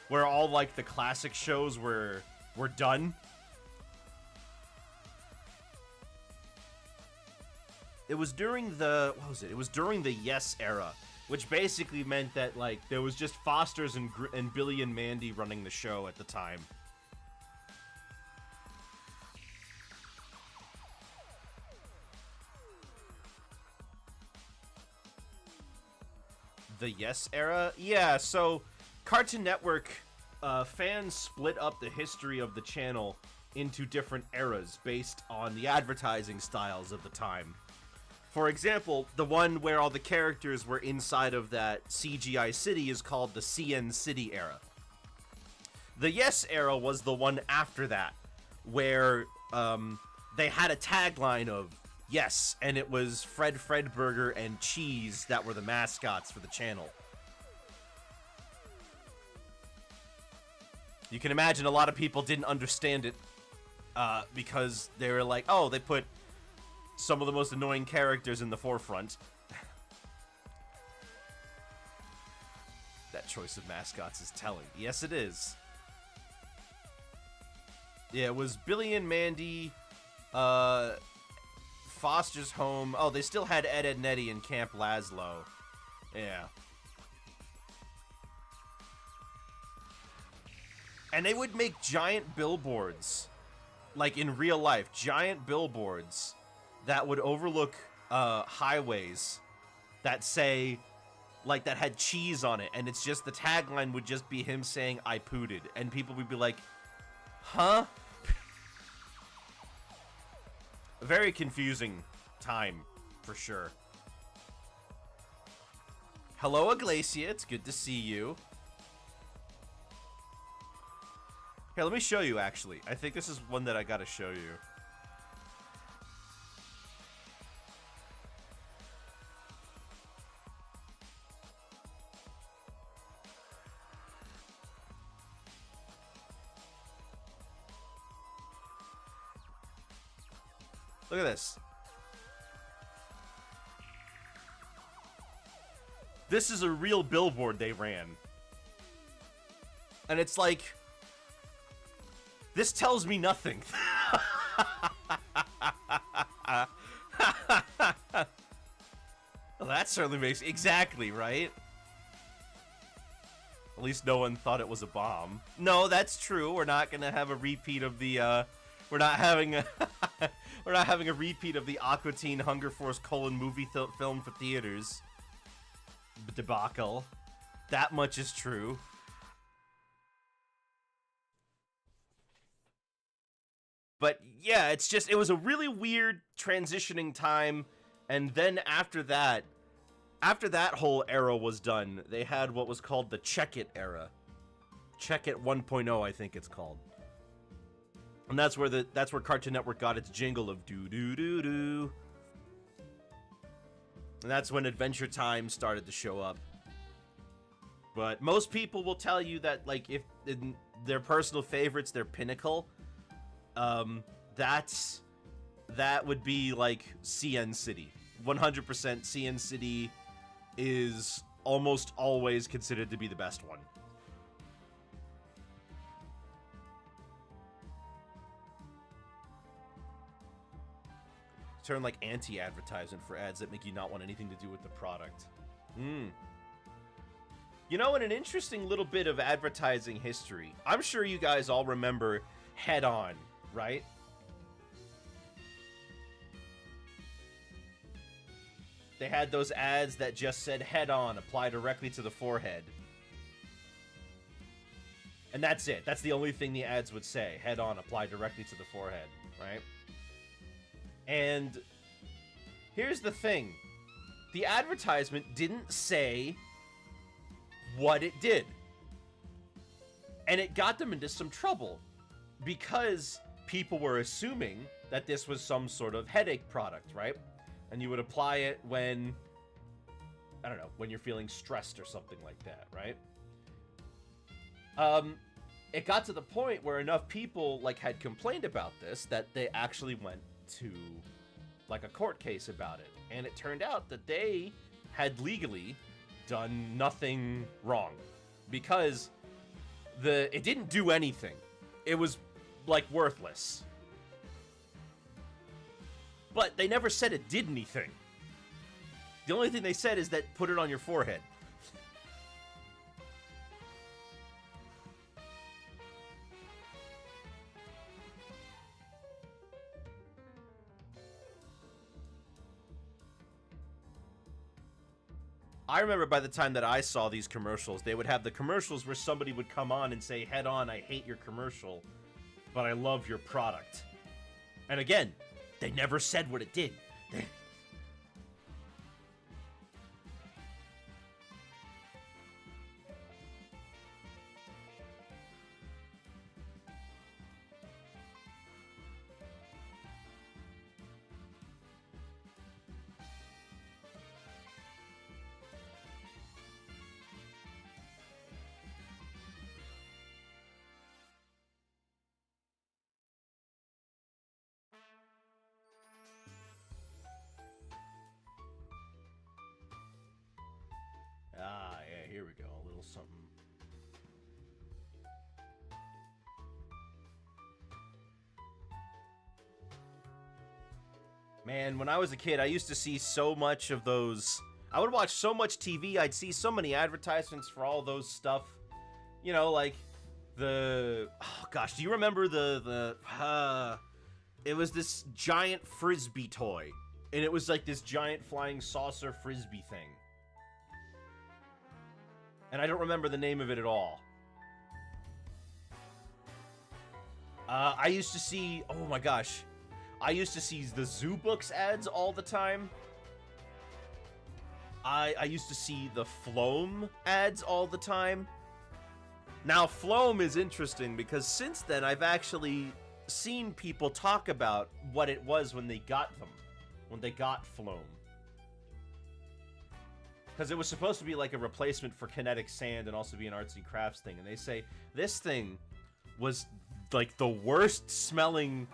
where all like the classic shows were done. It was during the It was during the Yes era, which basically meant that like there was just Foster's and Billy and Mandy running the show at the time. The Yes era? Yeah, so Cartoon Network fans split up the history of the channel into different eras based on the advertising styles of the time. For example, the one where all the characters were inside of that CGI city is called the CN City era. The Yes era was the one after that, where they had a tagline of Yes, and it was Fredburger and Cheese that were the mascots for the channel. You can imagine a lot of people didn't understand it because they were like, oh, they put some of the most annoying characters in the forefront. That choice of mascots is telling. Yes, it is. Yeah, it was Billy and Mandy, Foster's Home. Oh, they still had Ed, Edd n Eddy and Camp Lazlo. Yeah. And they would make giant billboards, like in real life, giant billboards that would overlook highways that say, like, that had cheese on it. And it's just, the tagline would just be him saying, I pooted. And people would be like, huh? A very confusing time, for sure. Hello, Aglacia. It's good to see you. Here, let me show you, actually. I think this is one that I gotta show you. Look at this. This is a real billboard they ran. And it's like, this tells me nothing. Well, that certainly makes... Exactly, right? At least no one thought it was a bomb. No, that's true. We're not gonna have a repeat of the, we're not having a... We're not having a repeat of the Aqua Teen Hunger Force : movie film for theaters debacle. That much is true. But yeah, it's just, it was a really weird transitioning time. And then after that whole era was done, they had what was called the Check It era. Check It 1.0, I think it's called. And that's where Cartoon Network got its jingle of doo doo doo doo. And that's when Adventure Time started to show up. But most people will tell you that, like, if in their personal favorites, their pinnacle, that would be like CN City. 100% CN City is almost always considered to be the best one. Turn like anti-advertisement for ads that make you not want anything to do with the product. You know, in an interesting little bit of advertising history, I'm sure you guys all remember Head On, right? They had those ads that just said Head On, apply directly to the forehead. And that's it. That's the only thing the ads would say. Head On, apply directly to the forehead, right? And here's the thing. The advertisement didn't say what it did. And it got them into some trouble because people were assuming that this was some sort of headache product, right? And you would apply it when, I don't know, when you're feeling stressed or something like that, right? It got to the point where enough people, like, had complained about this that they actually went to, like, a court case about it. And it turned out that they had legally done nothing wrong because it didn't do anything. It was, like, worthless. But they never said it did anything. The only thing they said is that put it on your forehead. I remember by the time that I saw these commercials, they would have the commercials where somebody would come on and say, head on, I hate your commercial, but I love your product. And again, they never said what it did. Ah, yeah, here we go. A little something. Man, when I was a kid, I used to see so much of those. I would watch so much TV, I'd see so many advertisements for all those stuff. You know, like the... Oh, gosh, do you remember it was this giant Frisbee toy. And it was like this giant flying saucer Frisbee thing. And I don't remember the name of it at all. I used to see... Oh my gosh. I used to see the Zoo Books ads all the time. I used to see the Floam ads all the time. Now, Floam is interesting because since then I've actually seen people talk about what it was when they got them. When they got Floam. Because it was supposed to be like a replacement for kinetic sand and also be an arts and crafts thing. And they say this thing was like the worst smelling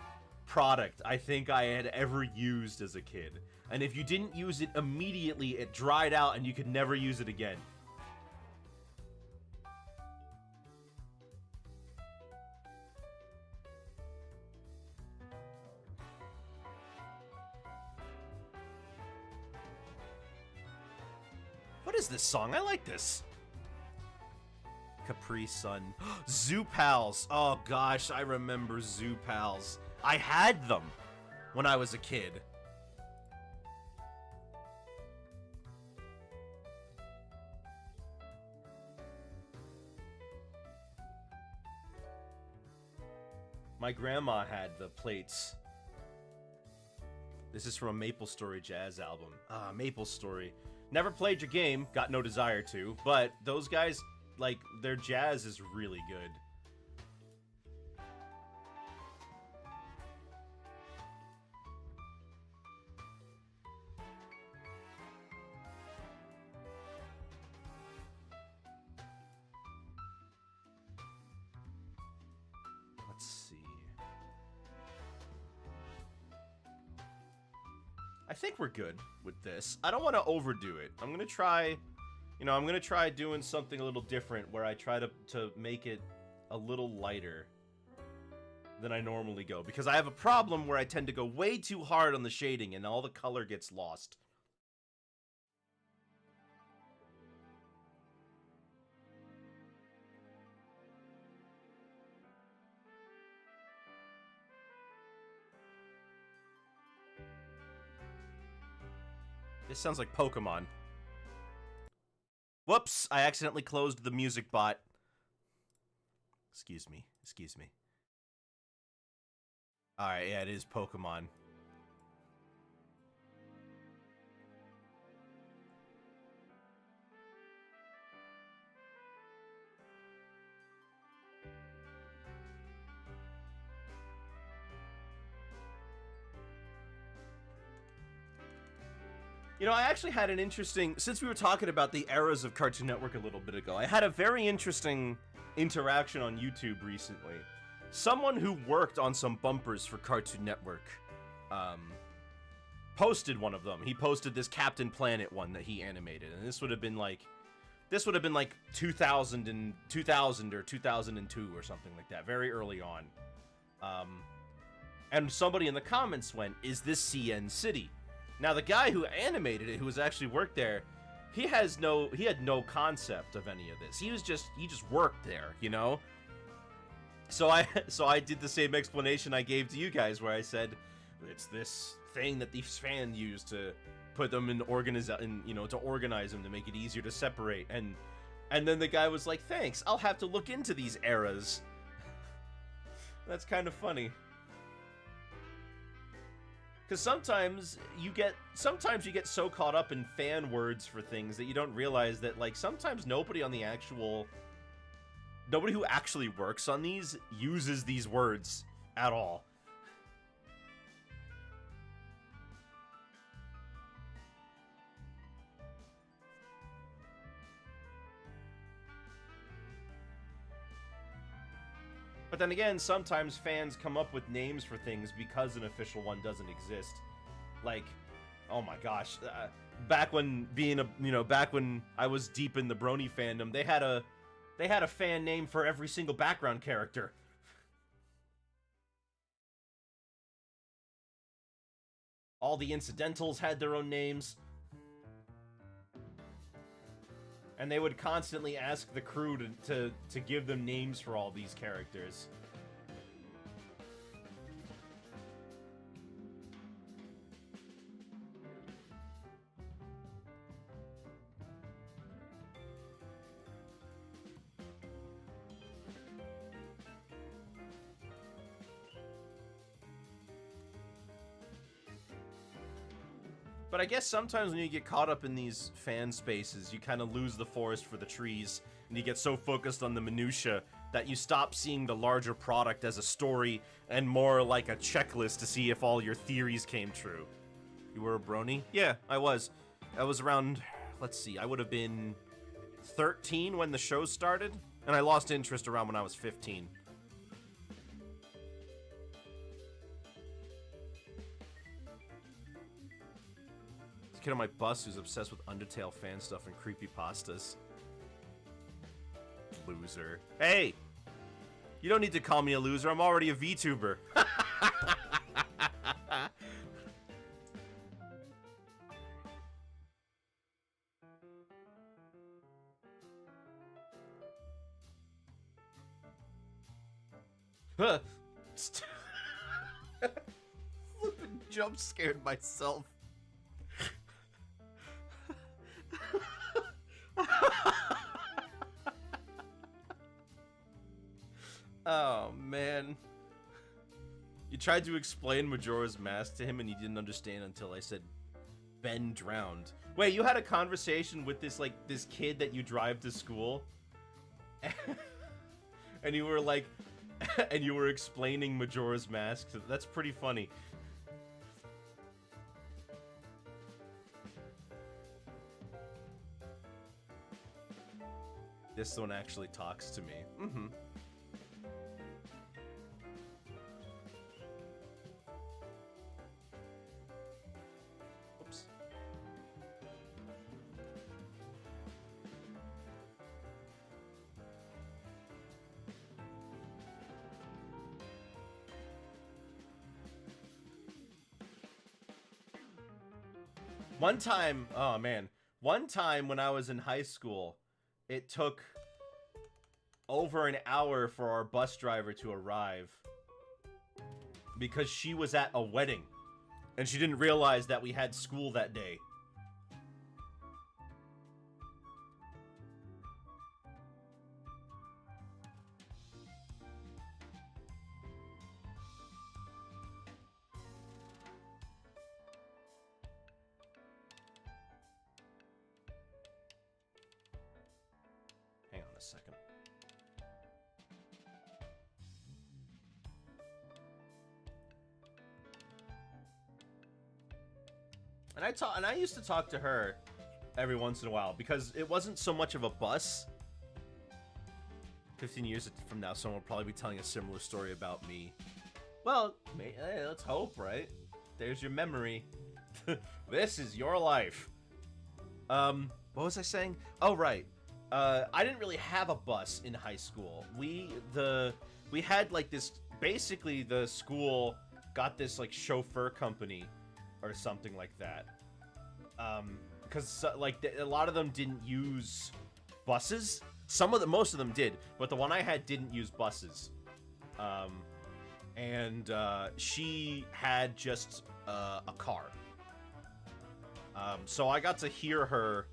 product I think I had ever used as a kid. And if you didn't use it immediately, it dried out and you could never use it again. What is this song? I like this. Capri Sun. Zoo Pals. Oh gosh, I remember Zoo Pals. I had them when I was a kid. My grandma had the plates. This is from a Maple Story jazz album. Ah, Maple Story. Never played your game, got no desire to, but those guys, like, their jazz is really good. Let's see. I think we're good with this. I don't want to overdo it. I'm going to try, I'm going to try doing something a little different where I try to make it a little lighter than I normally go. Because I have a problem where I tend to go way too hard on the shading and all the color gets lost. This sounds like Pokemon. Whoops, I accidentally closed the music bot. Excuse me, excuse me. Alright, yeah, it is Pokemon. You know, I actually had an interesting, since we were talking about the eras of Cartoon Network a little bit ago, I had a very interesting interaction on YouTube recently. Someone who worked on some bumpers for Cartoon Network posted one of them. He posted this Captain Planet one that he animated, and this would have been like 2000 or 2002 or something like that, very early on. And somebody in the comments went, "Is this CN City?" Now, the guy who animated it, who was actually worked there, he had no concept of any of this. He just worked there, you know? So I did the same explanation I gave to you guys, where I said, it's this thing that these fans use to put them to organize them to make it easier to separate. And then the guy was like, "Thanks, I'll have to look into these eras." That's kind of funny. Because sometimes you get so caught up in fan words for things that you don't realize that, like, sometimes nobody who actually works on these uses these words at all. But then again, sometimes fans come up with names for things because an official one doesn't exist. Like, oh my gosh, back when I was deep in the Brony fandom, they had a fan name for every single background character. All the incidentals had their own names. And they would constantly ask the crew to give them names for all these characters. But I guess sometimes when you get caught up in these fan spaces, you kind of lose the forest for the trees, and you get so focused on the minutia that you stop seeing the larger product as a story and more like a checklist to see if all your theories came true. You were a brony? Yeah, I was. I was around, let's see, I would have been 13 when the show started, and I lost interest around when I was 15. Kid on my bus who's obsessed with Undertale fan stuff and creepypastas. Loser. Hey! You don't need to call me a loser, I'm already a VTuber. Flippin' jump scared myself. Oh, man. You tried to explain Majora's Mask to him and he didn't understand until I said, Ben drowned. Wait, you had a conversation with this kid that you drive to school? And you were like, and you were explaining Majora's Mask? That's pretty funny. This one actually talks to me. Mm-hmm. Oops. One time, oh man. One time when I was in high school, it took over an hour for our bus driver to arrive because she was at a wedding and she didn't realize that we had school that day. Hang on a second. And I used to talk to her every once in a while because it wasn't so much of a bus. 15 years from now, someone will probably be telling a similar story about me. Well, hey, let's hope, right? There's your memory. This is your life. What was I saying? Oh, right. I didn't really have a bus in high school. We had like this, basically the school got this like chauffeur company or something like that. Because like a lot of them didn't use buses. Most of them did, but the one I had didn't use buses. And she had just a car. So I got to hear her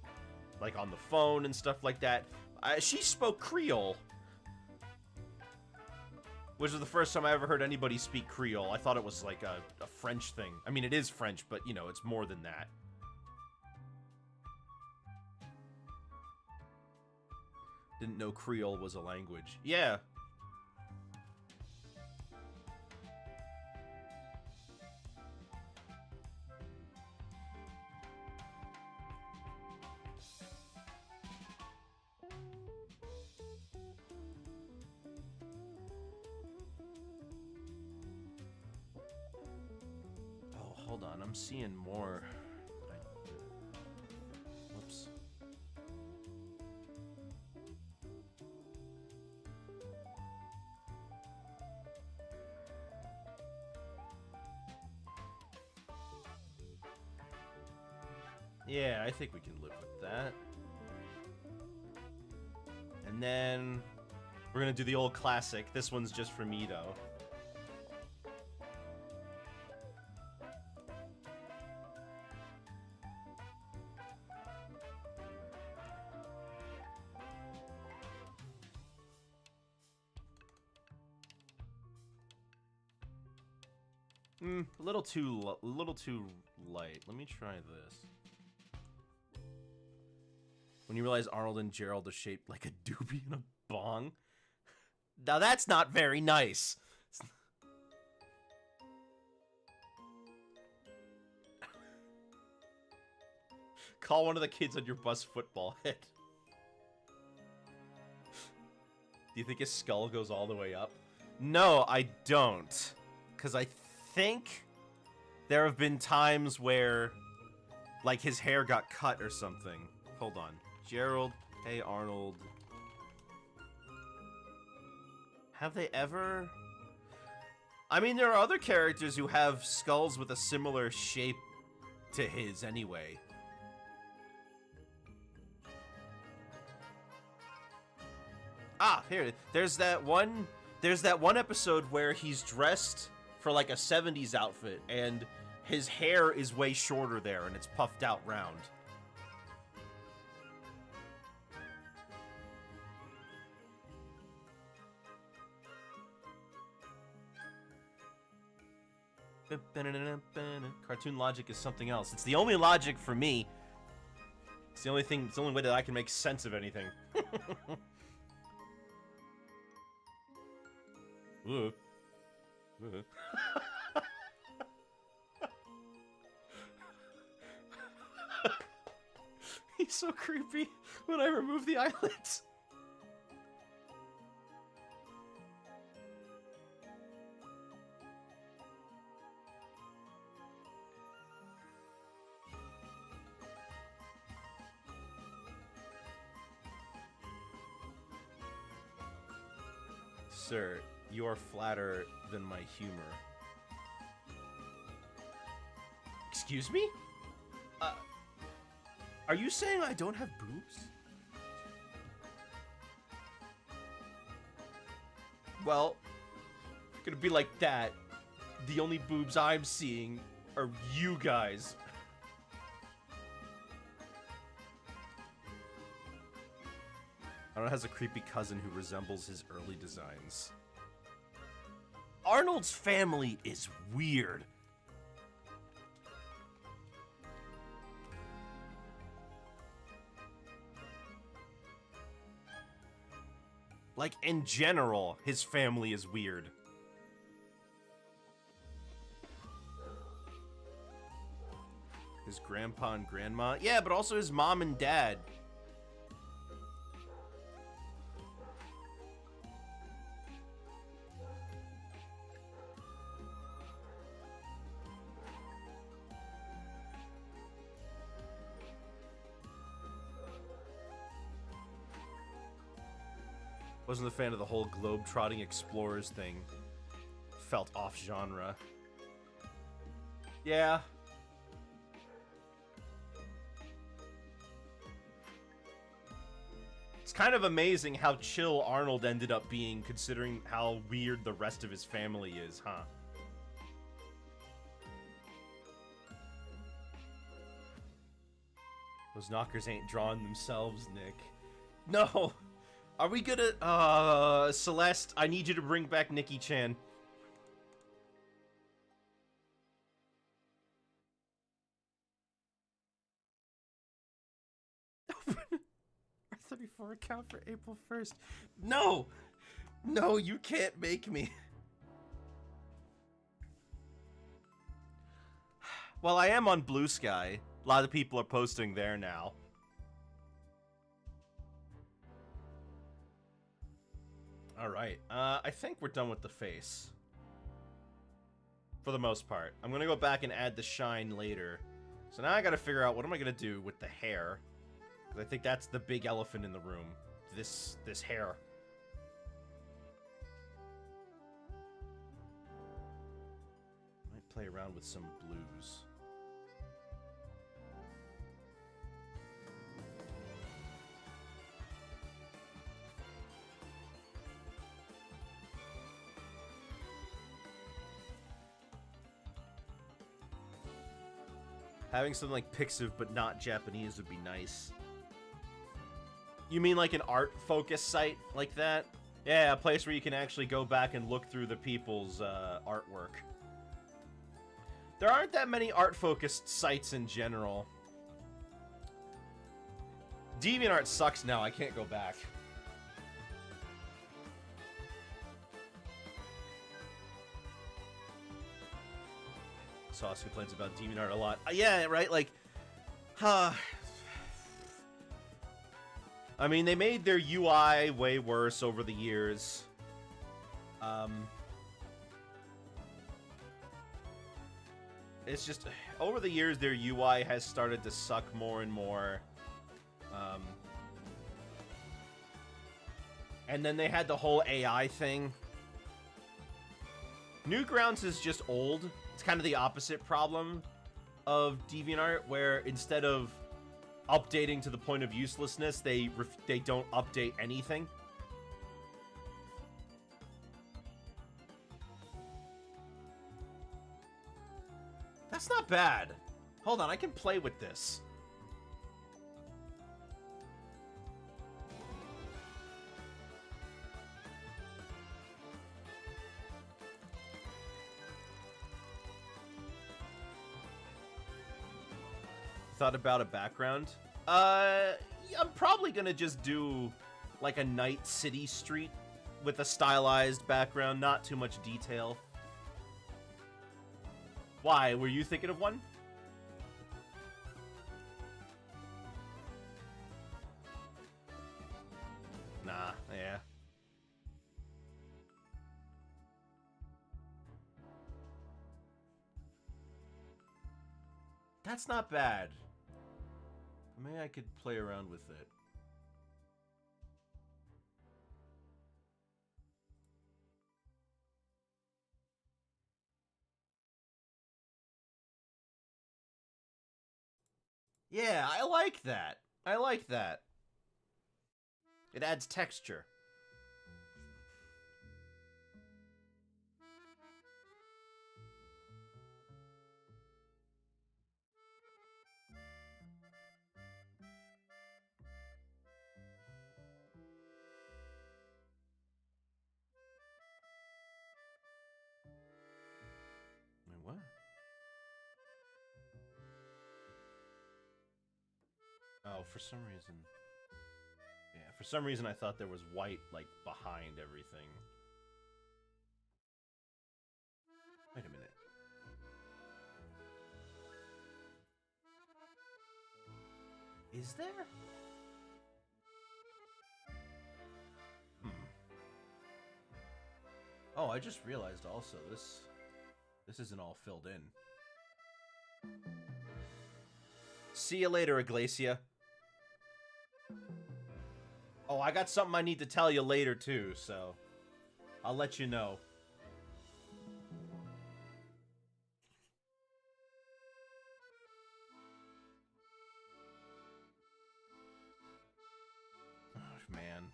like on the phone and stuff like that. She spoke Creole, which was the first time I ever heard anybody speak Creole. I thought it was like a French thing. I mean, it is French, but you know, it's more than that. Didn't know Creole was a language. Yeah. Oh, hold on. I'm seeing more. Whoops. Yeah, I think we can live with that. And then we're gonna do the old classic. This one's just for me, though. A little too light. Let me try this. When you realize Arnold and Gerald are shaped like a doobie and a bong. Now that's not very nice. Call one of the kids on your bus football head. Do you think his skull goes all the way up? No, I don't. Because I think there have been times where, like, his hair got cut or something. Hold on. Gerald, hey Arnold. Have they ever... I mean, there are other characters who have skulls with a similar shape to his anyway. Ah, here. There's that one episode where he's dressed for like a 70s outfit and his hair is way shorter there and it's puffed out round. Cartoon logic is something else. It's the only logic for me. It's the only thing, it's the only way that I can make sense of anything. He's so creepy when I remove the eyelids. Sir, you are flatter than my humor. Excuse me? Are you saying I don't have boobs? Well, if it's gonna be like that, the only boobs I'm seeing are you guys. Arnold has a creepy cousin who resembles his early designs. Arnold's family is weird. Like, in general, his family is weird. His grandpa and grandma. Yeah, but also his mom and dad. Wasn't a fan of the whole globe-trotting explorers thing. Felt off-genre. Yeah. It's kind of amazing how chill Arnold ended up being, considering how weird the rest of his family is, huh? Those knockers ain't drawing themselves, Nick. No! Are we gonna, Celeste, I need you to bring back Nikki-chan. R34 account for April 1st. No! No, you can't make me. Well, I am on Blue Sky. A lot of people are posting there now. Alright, I think we're done with the face. For the most part. I'm gonna go back and add the shine later. So now I gotta figure out what am I gonna do with the hair. Because I think that's the big elephant in the room. This hair. Might play around with some blues. Having something like Pixiv but not Japanese would be nice. You mean like an art-focused site like that? Yeah, a place where you can actually go back and look through the people's artwork. There aren't that many art-focused sites in general. DeviantArt sucks now, I can't go back. Sauce complains about DeviantArt a lot. Yeah, right, like... I mean, they made their UI way worse over the years. It's just... Over the years, their UI has started to suck more and more. And then they had the whole AI thing. Newgrounds is just old. It's kind of the opposite problem of DeviantArt, where instead of updating to the point of uselessness, they don't update anything. That's not bad. Hold on, I can play with this. Thought about a background? I'm probably gonna just do like a night city street with a stylized background, not too much detail. Why? Were you thinking of one? Nah, yeah. That's not bad. Maybe I could play around with it. Yeah, I like that. I like that. It adds texture. Wait, what? Oh, for some reason. Yeah, for some reason I thought there was white, like, behind everything. Wait a minute. Is there? Oh, I just realized also this isn't all filled in. See you later, Iglesia. Oh, I got something I need to tell you later too, so I'll let you know. Oh, man.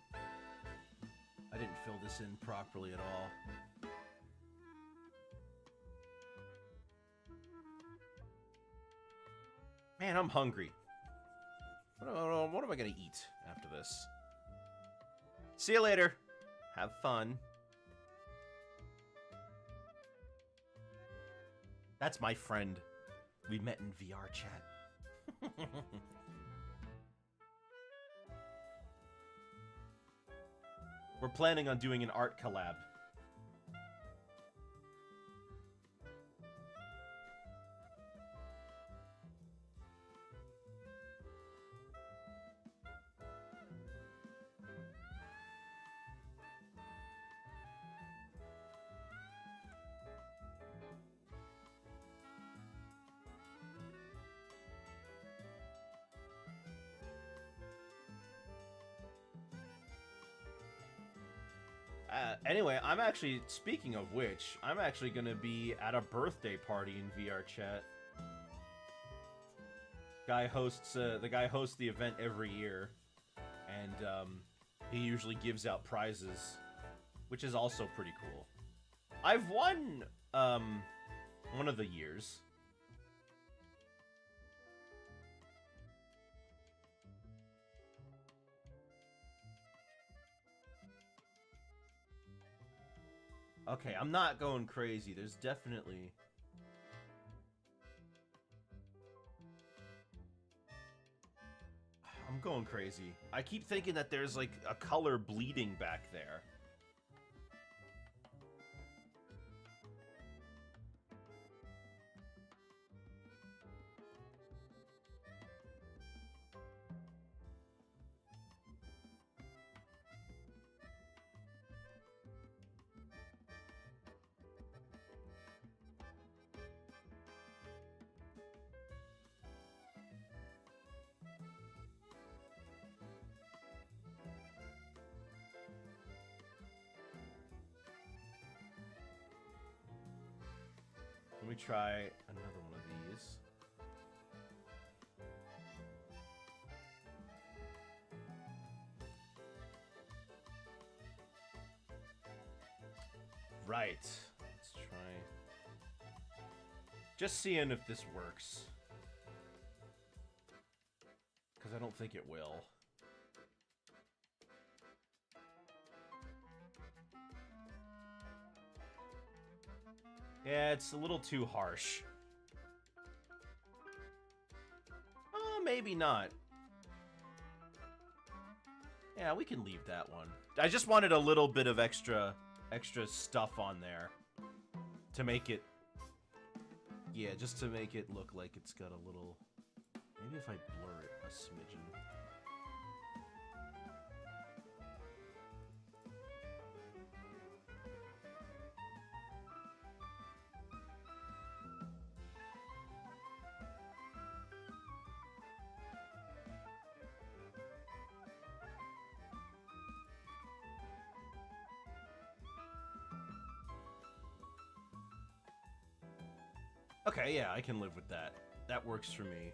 I didn't fill this in properly at all. Man, I'm hungry. What am I gonna eat after this? See you later. Have fun. That's my friend. We met in VR chat. We're planning on doing an art collab. Anyway, I'm actually, speaking of which, I'm actually going to be at a birthday party in VR chat. The guy hosts the event every year, and he usually gives out prizes, which is also pretty cool. I've won one of the years. Okay, I'm not going crazy. There's definitely... I'm going crazy. I keep thinking that there's, like, a color bleeding back there. Let me try another one of these. Right. Let's try. Just seeing if this works. Because I don't think it will. Yeah, it's a little too harsh. Oh, maybe not. Yeah, we can leave that one. I just wanted a little bit of extra stuff on there to make it... Yeah, just to make it look like it's got a little... Maybe if I blur it a smidgen. Okay, yeah, I can live with that. That works for me.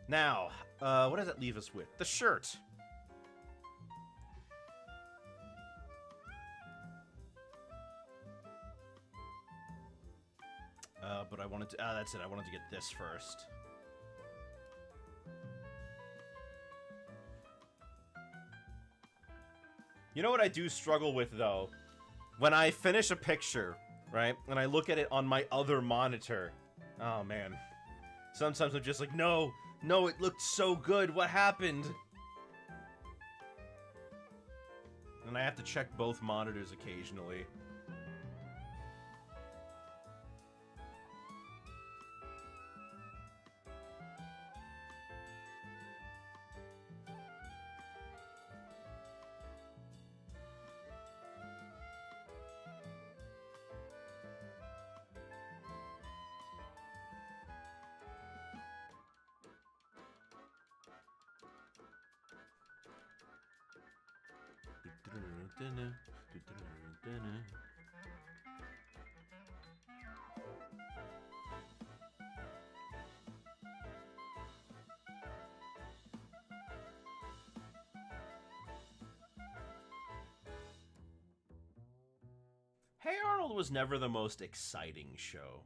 Now, what does that leave us with? The shirt. But I wanted to... that's it. I wanted to get this first. You know what I do struggle with, though? When I finish a picture... Right? And I look at it on my other monitor. Oh, man. Sometimes I'm just like, no, it looked so good. What happened? And I have to check both monitors occasionally. Hey Arnold was never the most exciting show,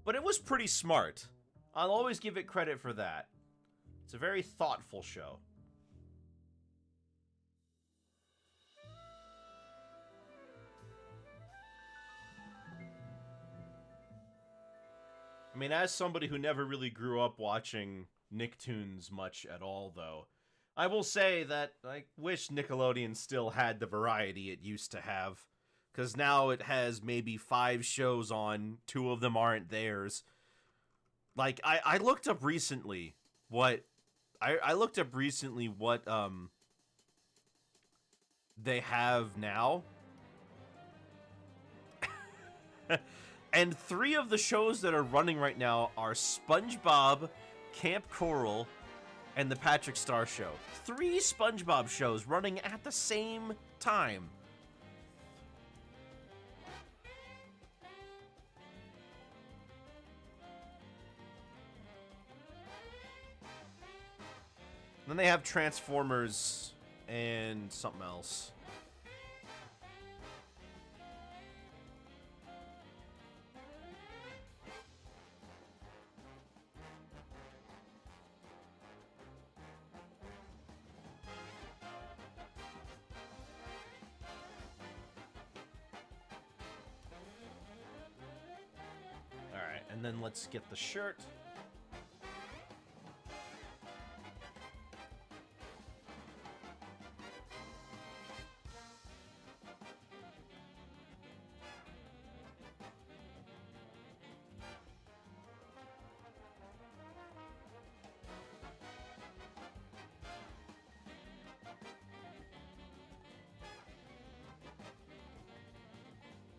but it was pretty smart. I'll always give it credit for that. It's a very thoughtful show. I mean, as somebody who never really grew up watching Nicktoons much at all, though, I will say that I wish Nickelodeon still had the variety it used to have. Because now it has maybe 5 shows on, 2 of them aren't theirs. Like, I looked up recently what... I looked up recently what, they have now. And 3 of the shows that are running right now are SpongeBob, Camp Coral, and The Patrick Star Show. 3 SpongeBob shows running at the same time. Then they have Transformers and something else. Alright, and then let's get the shirt.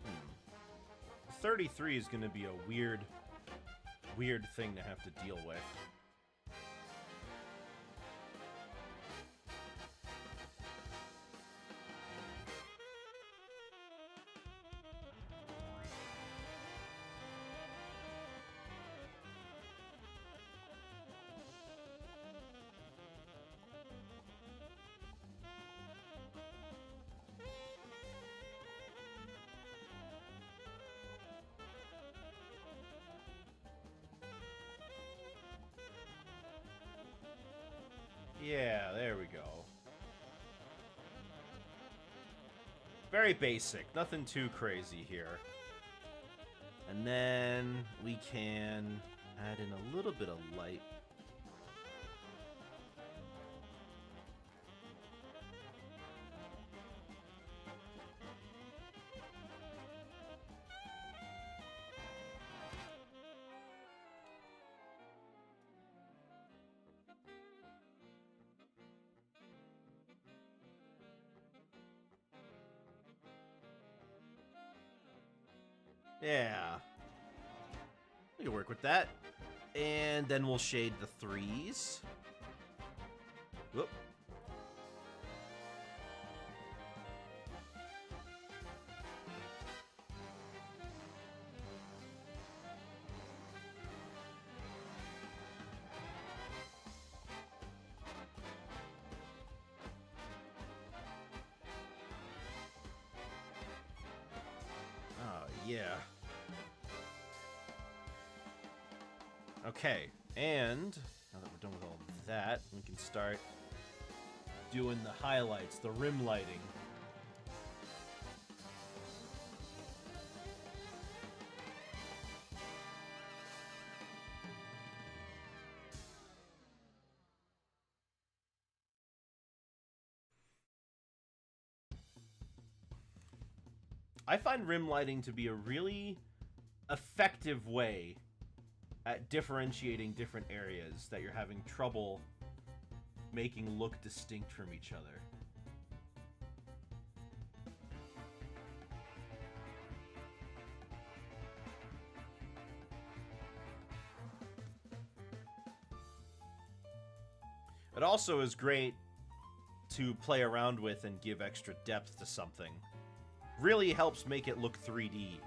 Hmm. 33 is going to be a weird thing to have to deal with. Yeah, there we go. Very basic, nothing too crazy here. And then we can add in a little bit of light. Yeah. We can work with that. And then we'll shade the 3s. Whoop. Oh, yeah. Okay, and now that we're done with all of that, we can start doing the highlights, the rim lighting. I find rim lighting to be a really effective way at differentiating different areas that you're having trouble making look distinct from each other. It also is great to play around with and give extra depth to something. Really helps make it look 3D.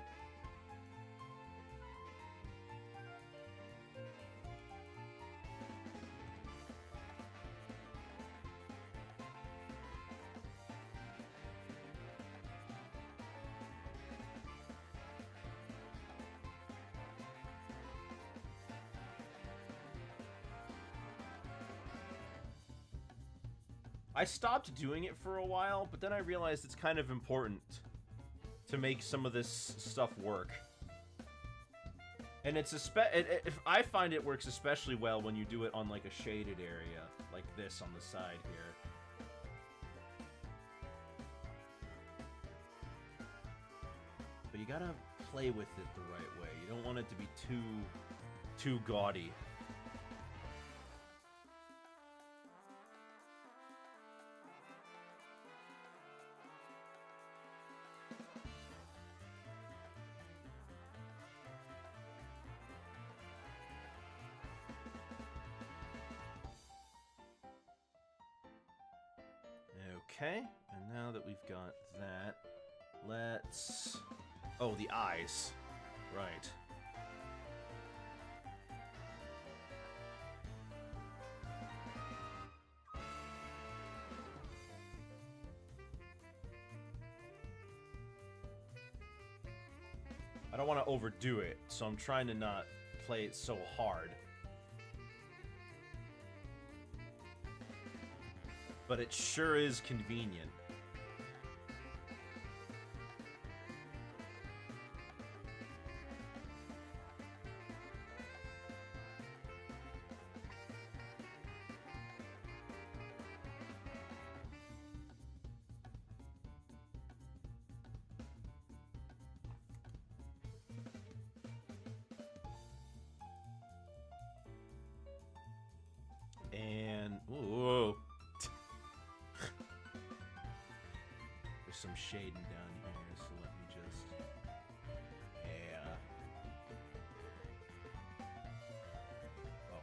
I stopped doing it for a while, but then I realized it's kind of important to make some of this stuff work. And it's I find it works especially well when you do it on like a shaded area, like this on the side here. But you gotta play with it the right way. You don't want it to be too gaudy. Okay, and now that we've got that, let's... Oh, the eyes. Right. I don't want to overdo it, so I'm trying to not play it so hard. But it sure is convenient. And... Whoa. There's some shading down here, so let me just... Yeah. Oh.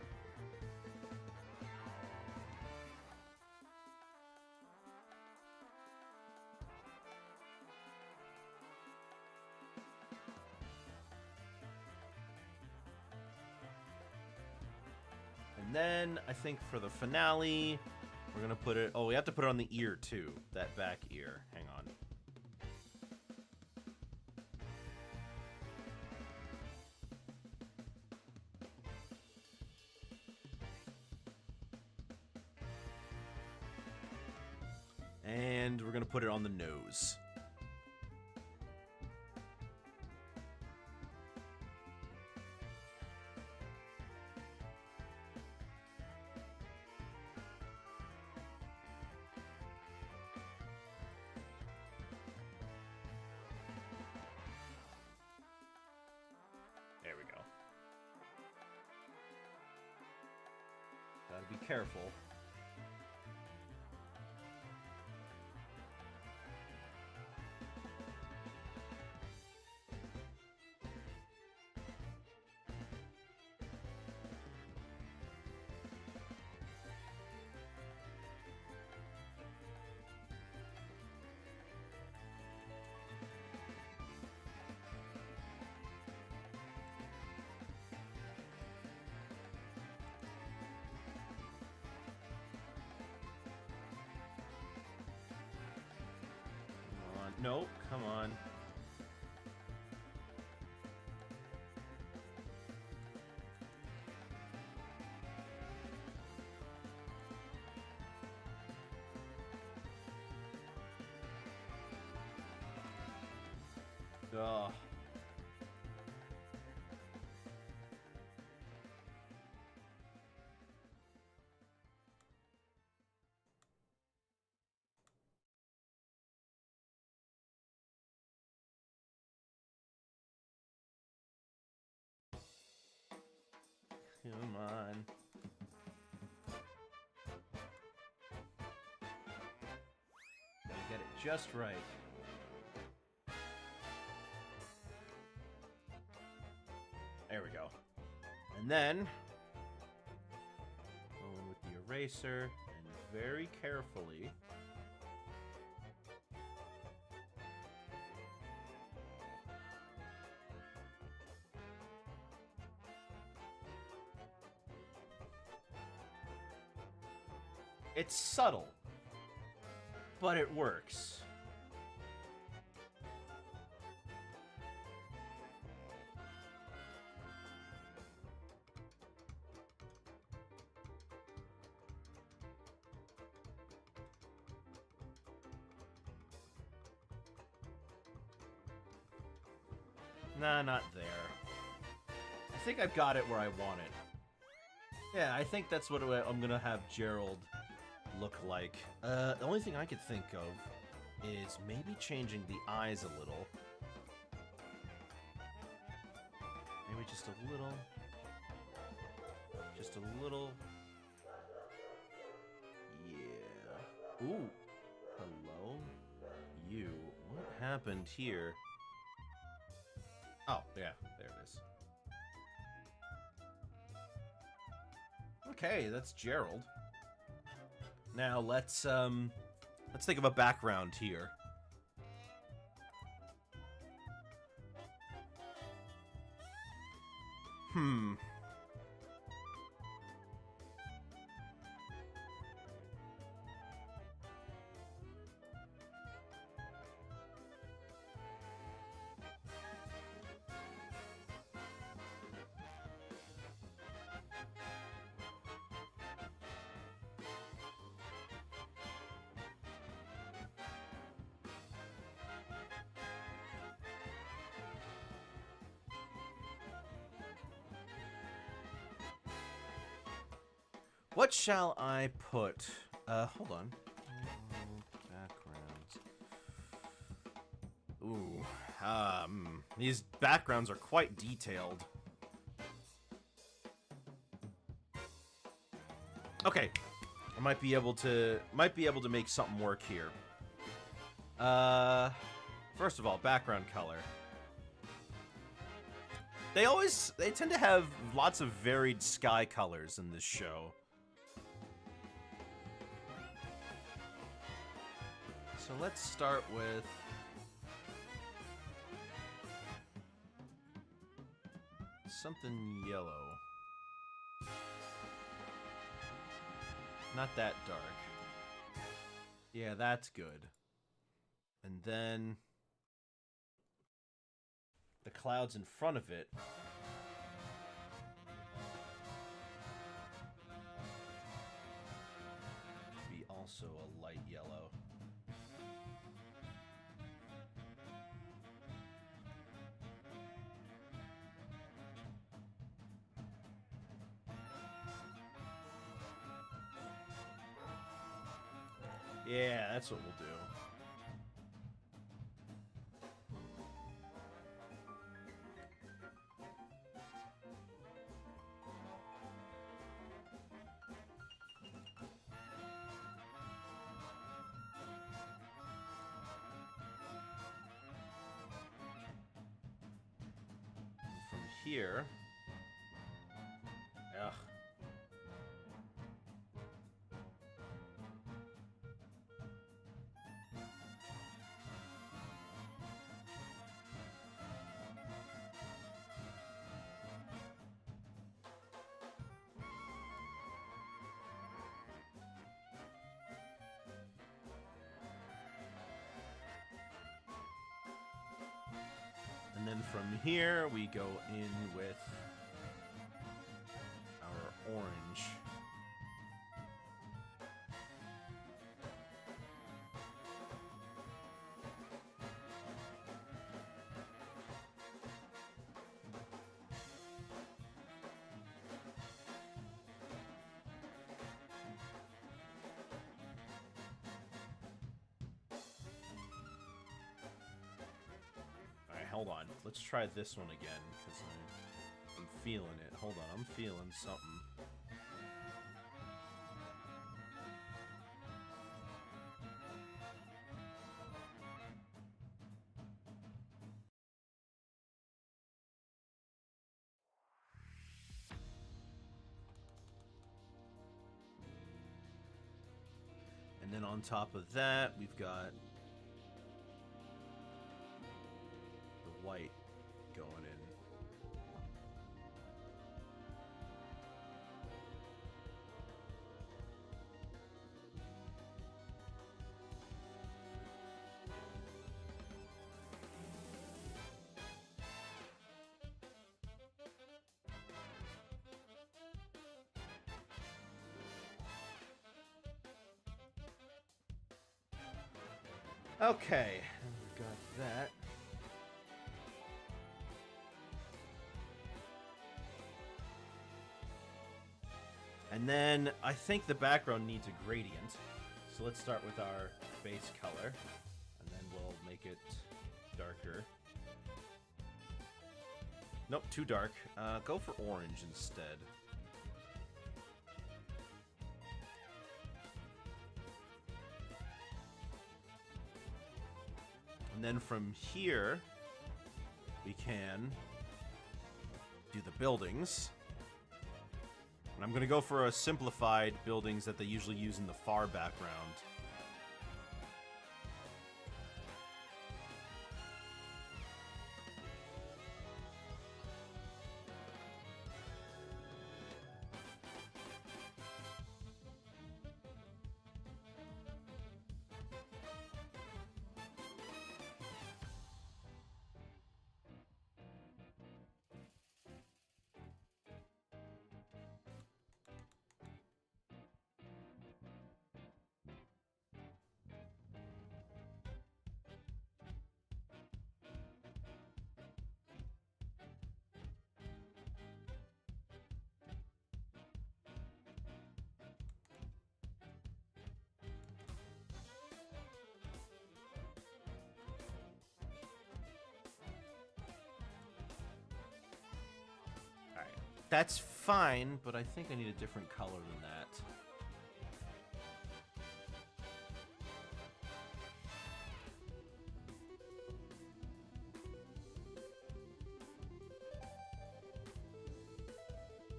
And then, I think for the finale... We're gonna put it... Oh, we have to put it on the ear, too. That back ear. Hang on. And we're gonna put it on the nose. There we go. Gotta be careful. Nope, come on. Ugh. Come on. Gotta get it just right. There we go. And then, go in with the eraser and very carefully It's subtle, but it works. Nah, not there. I think I've got it where I want it. Yeah, I think that's what I'm gonna have Gerald look like. The only thing I could think of is maybe changing the eyes a little. Maybe just a little. Just a little. Yeah. Ooh. Hello? You. What happened here? Oh, yeah. There it is. Okay, that's Gerald. Now let's think of a background here. What shall I put? Hold on. Backgrounds. Ooh, these backgrounds are quite detailed. Okay, I might be able to make something work here. First of all, background color. They tend to have lots of varied sky colors in this show. So let's start with something yellow. Not that dark. Yeah, that's good. And then the clouds in front of it. Be also a light yellow. Yeah, that's what we'll do. From here... Ugh. And then from here, we go in with our orange. Hold on. Let's try this one again, because I'm feeling it. Hold on, I'm feeling something. And then on top of that, we've got white going in. Okay, we got that. And then I think the background needs a gradient. So let's start with our base color, and then we'll make it darker. Nope, too dark. Go for orange instead. And then from here, we can do the buildings. And I'm going to go for a simplified buildings that they usually use in the far background. That's fine, but I think I need a different color than that.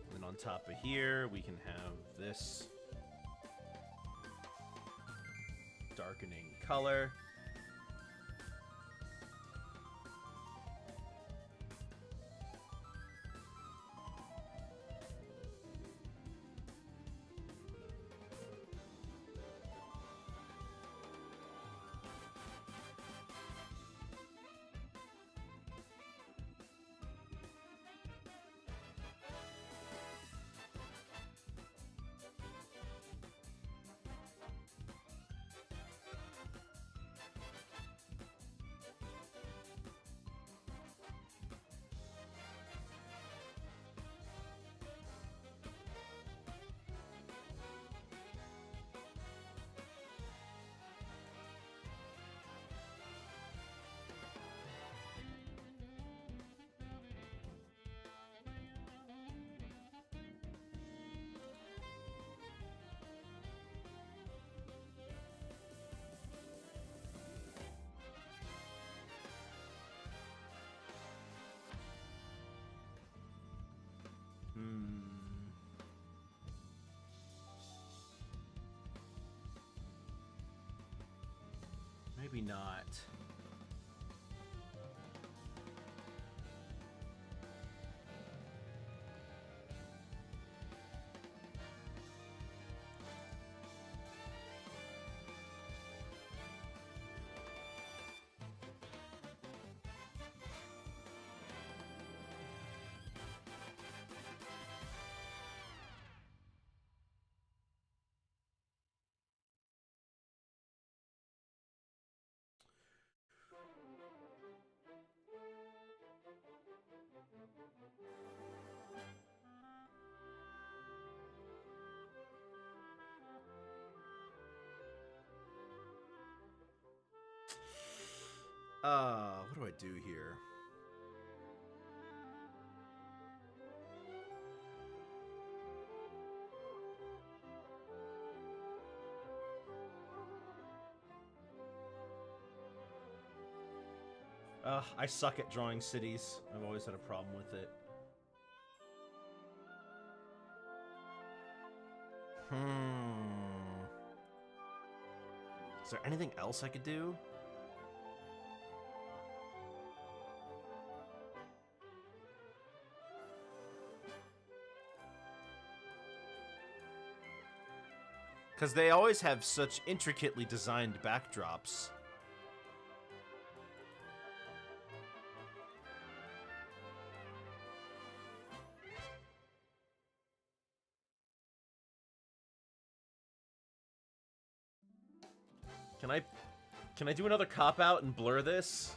And then on top of here, we can have this darkening color. Maybe not. What do I do here? I suck at drawing cities. I've always had a problem with it. Is there anything else I could do? Because they always have such intricately designed backdrops. Can I Can I do another cop-out and blur this?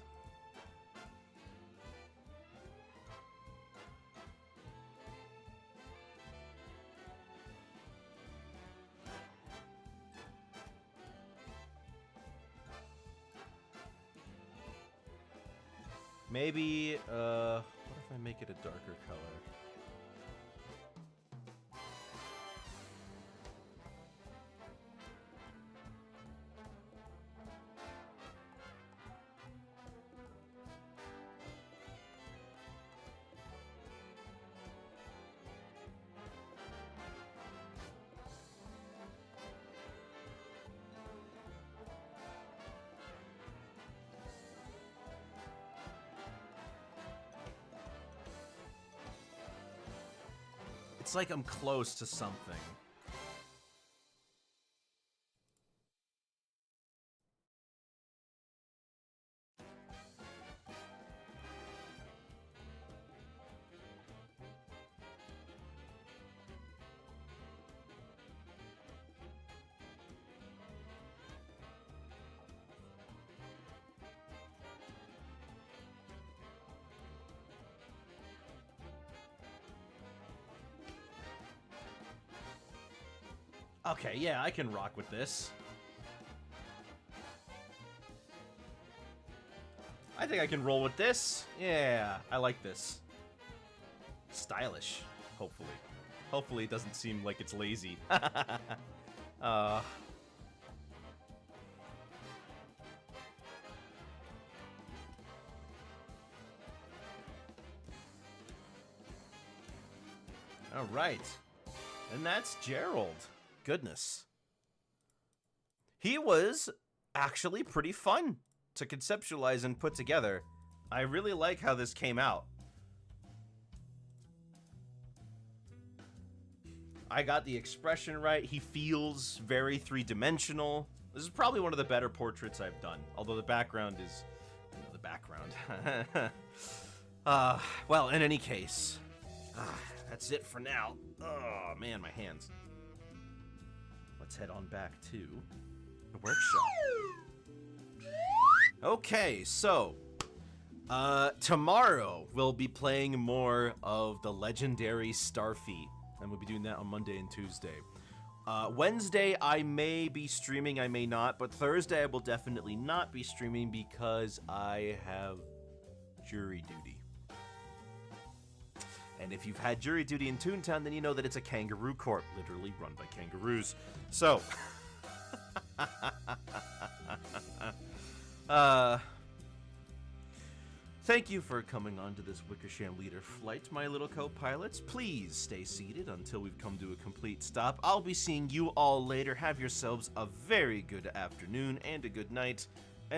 Maybe, what if I make it a darker color? It's like I'm close to something. Okay, yeah, I can rock with this. I think I can roll with this. Yeah, I like this. Stylish, hopefully. Hopefully it doesn't seem like it's lazy. All right. And that's Gerald. Goodness. He was actually pretty fun to conceptualize and put together. I really like how this came out. I got the expression right. He feels very three-dimensional. This is probably one of the better portraits I've done, although the background is, you know, the background. Well, in any case, that's it for now. Oh, man, my hands. Let's head on back to the workshop. Okay, so tomorrow we'll be playing more of the legendary Starfleet, and we'll be doing that on Monday and Tuesday. Wednesday I may be streaming, I may not, but Thursday I will definitely not be streaming because I have jury duty. And if you've had jury duty in Toontown, then you know that it's a kangaroo court, literally run by kangaroos. So, thank you for coming on to this Wickersham Leader flight, my little co-pilots. Please stay seated until we've come to a complete stop. I'll be seeing you all later. Have yourselves a very good afternoon and a good night.